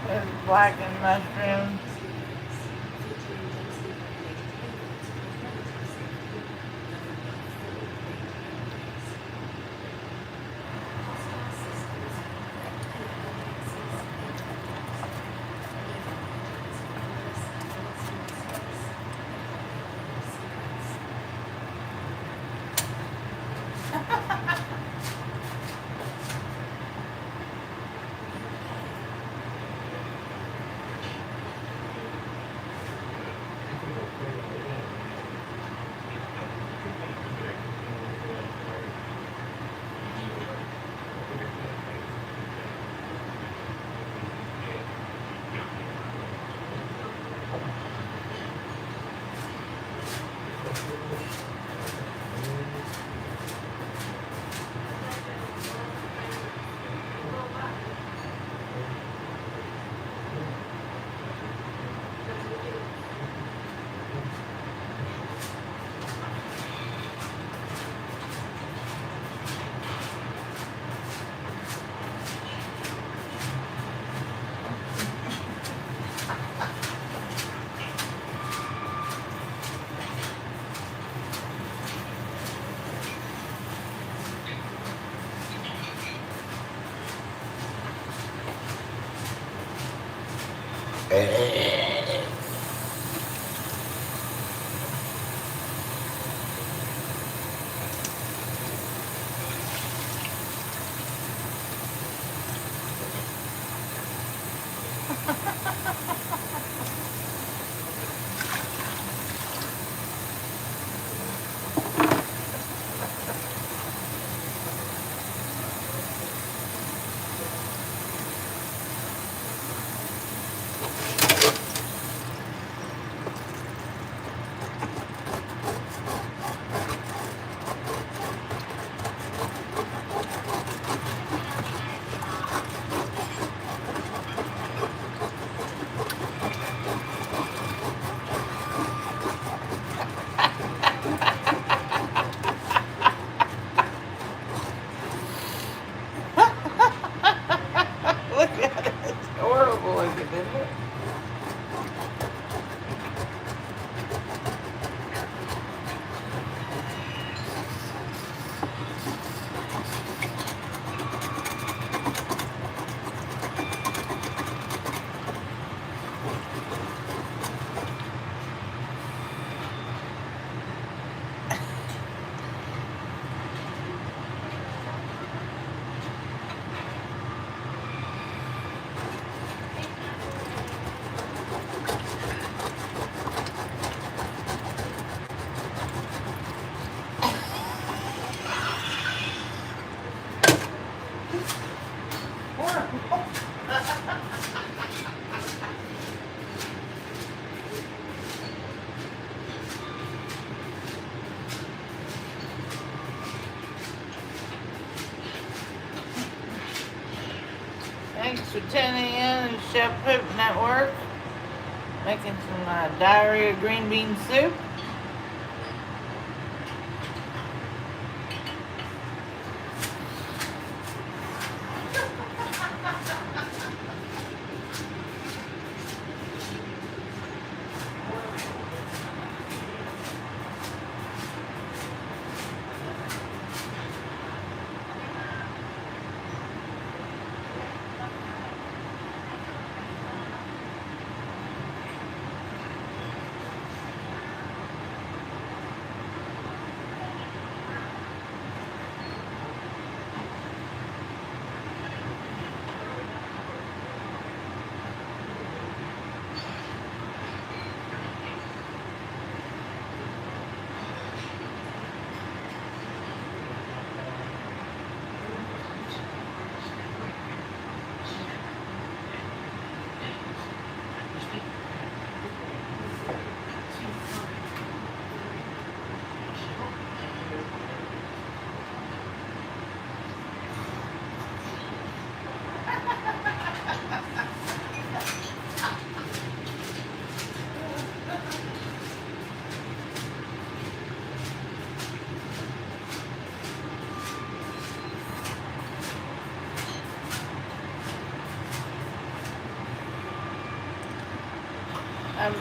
There's blackened mushrooms. for tuning in to Chef Poop Network. Making some diarrhea green bean soup.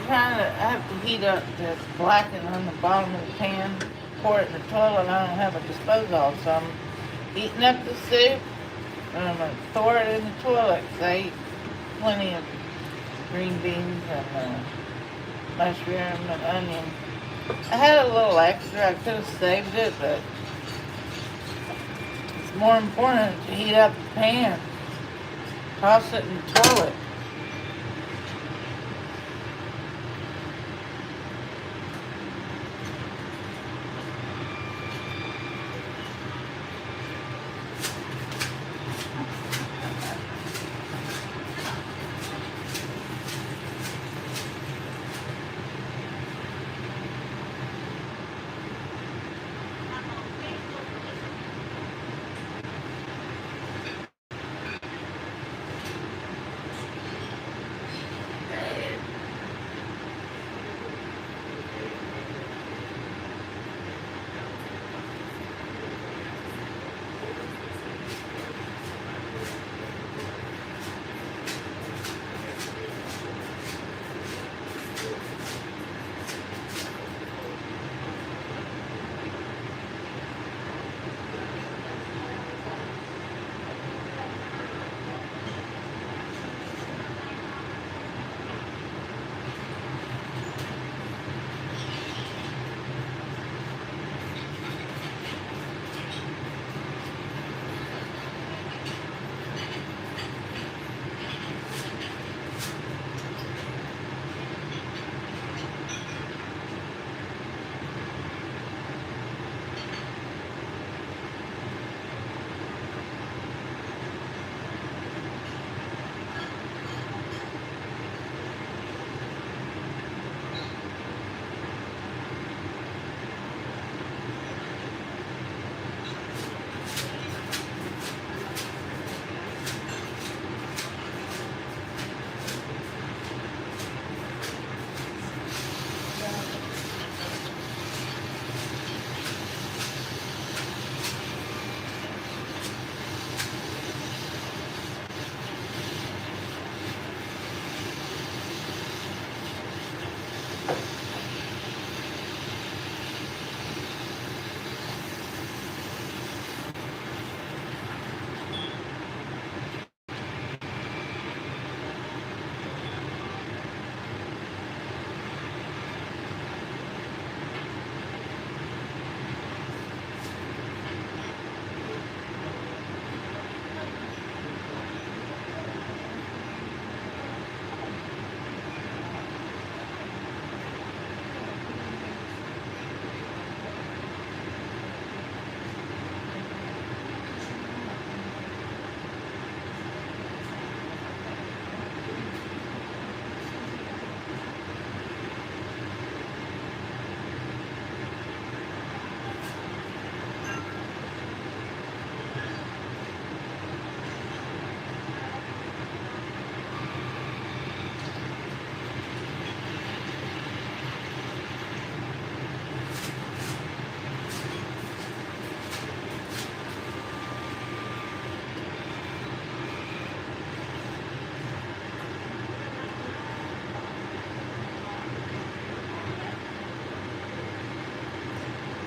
I have to heat up this blacking on the bottom of the pan, pour it in the toilet. I don't have a disposal, so I'm heating up the soup, and I'm going to throw it in the toilet because I eat plenty of green beans and mushroom and onion. I had a little extra. I could have saved it, but it's more important to heat up the pan. Toss it in the toilet.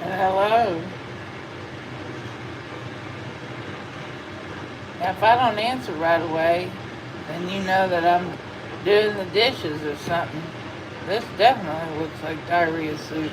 Hello. Now, if I don't answer right away, then you know that I'm doing the dishes or something. This definitely looks like diarrhea soup.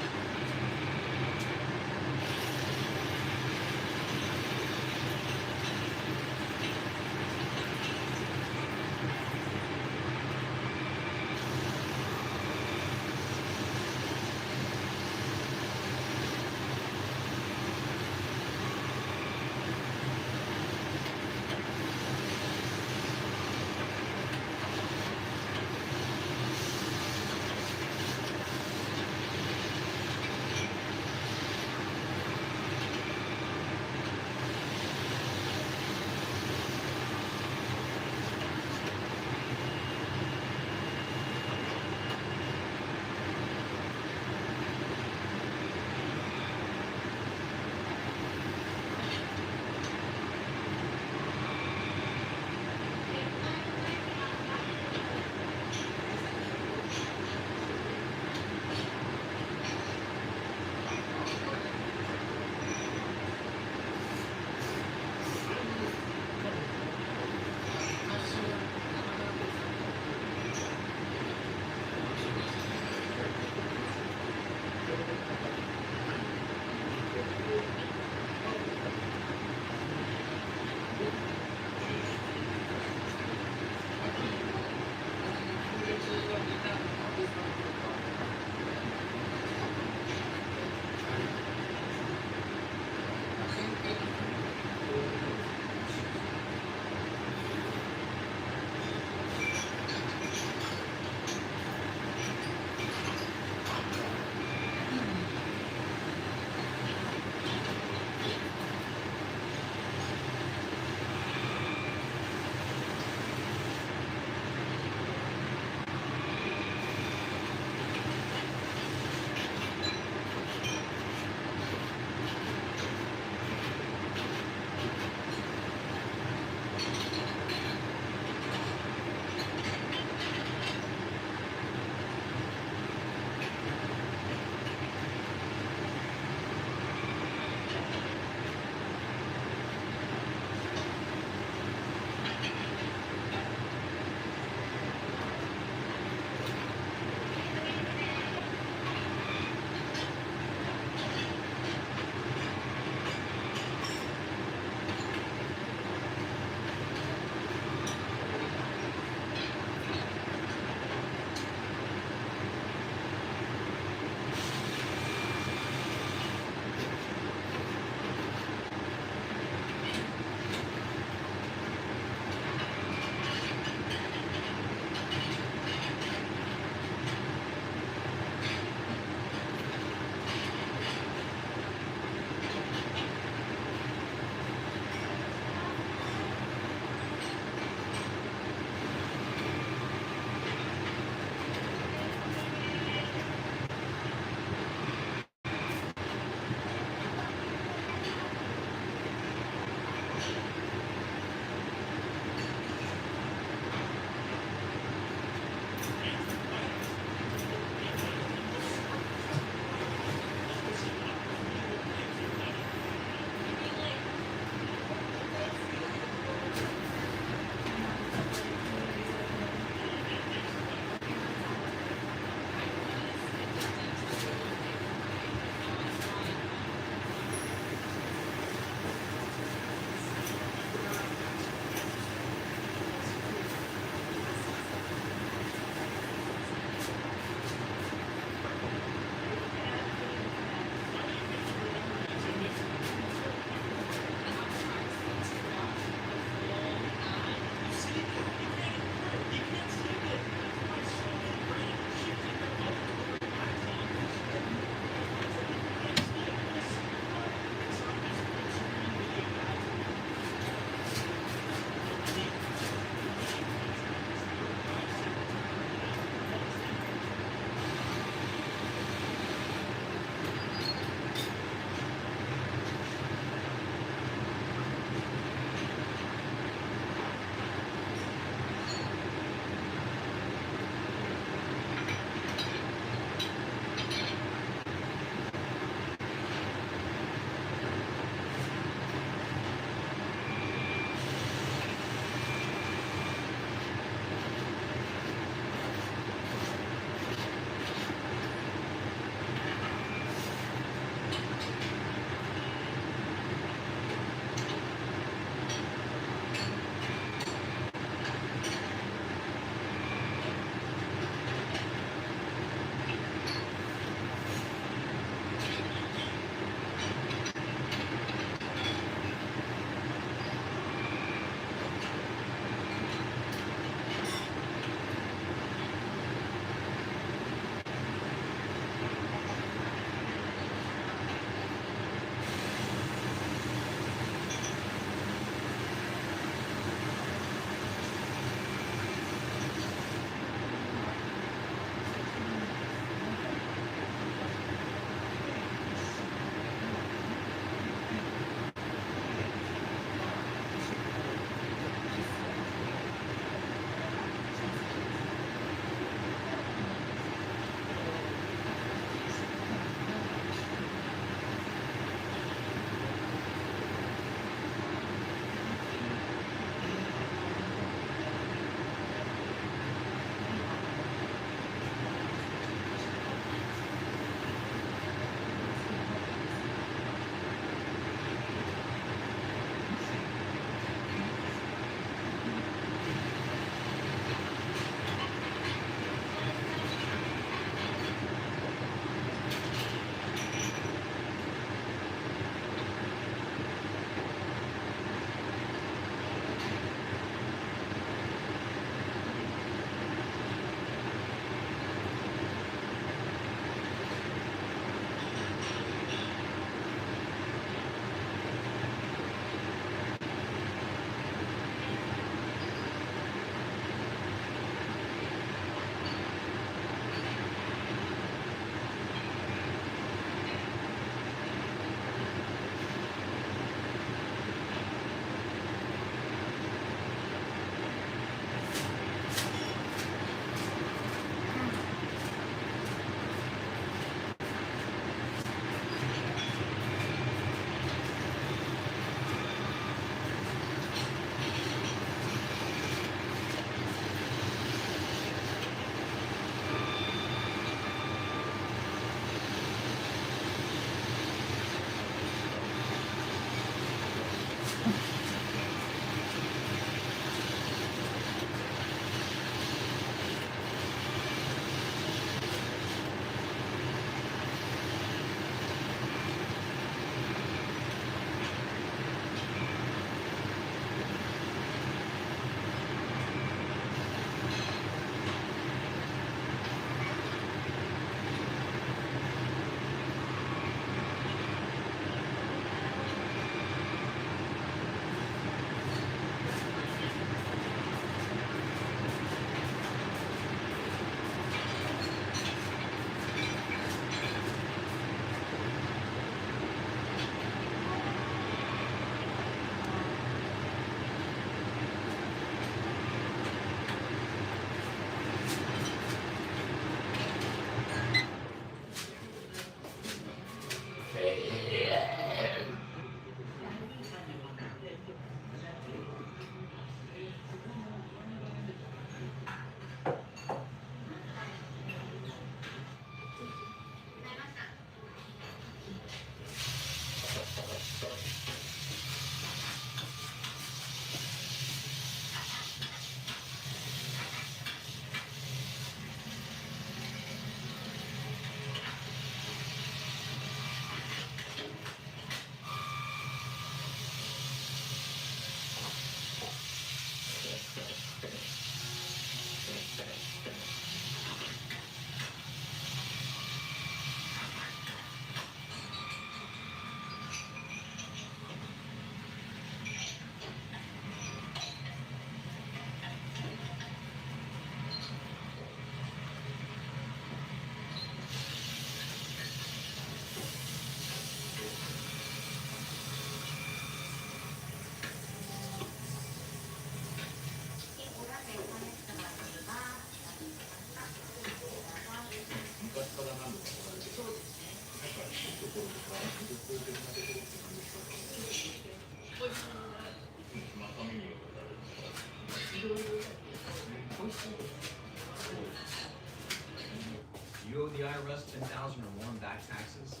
10,000 or more in back taxes,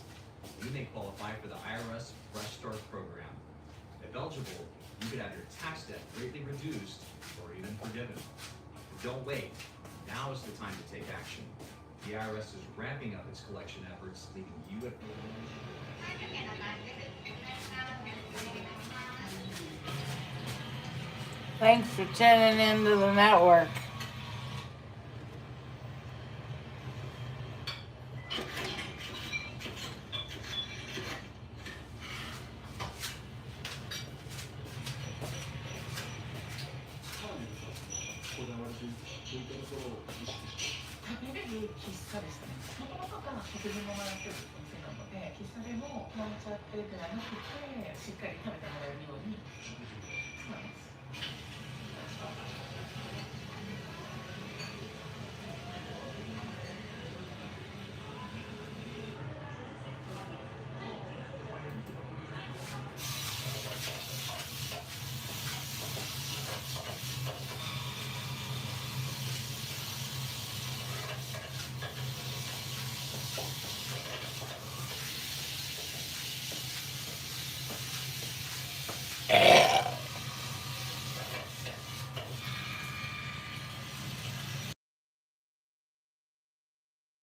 you may qualify for the IRS Fresh Start program. If eligible, you could have your tax debt greatly reduced or even forgiven. But don't wait. Now is the time to take action. The IRS is ramping up its collection efforts, leaving you at Thanks for tuning into the network.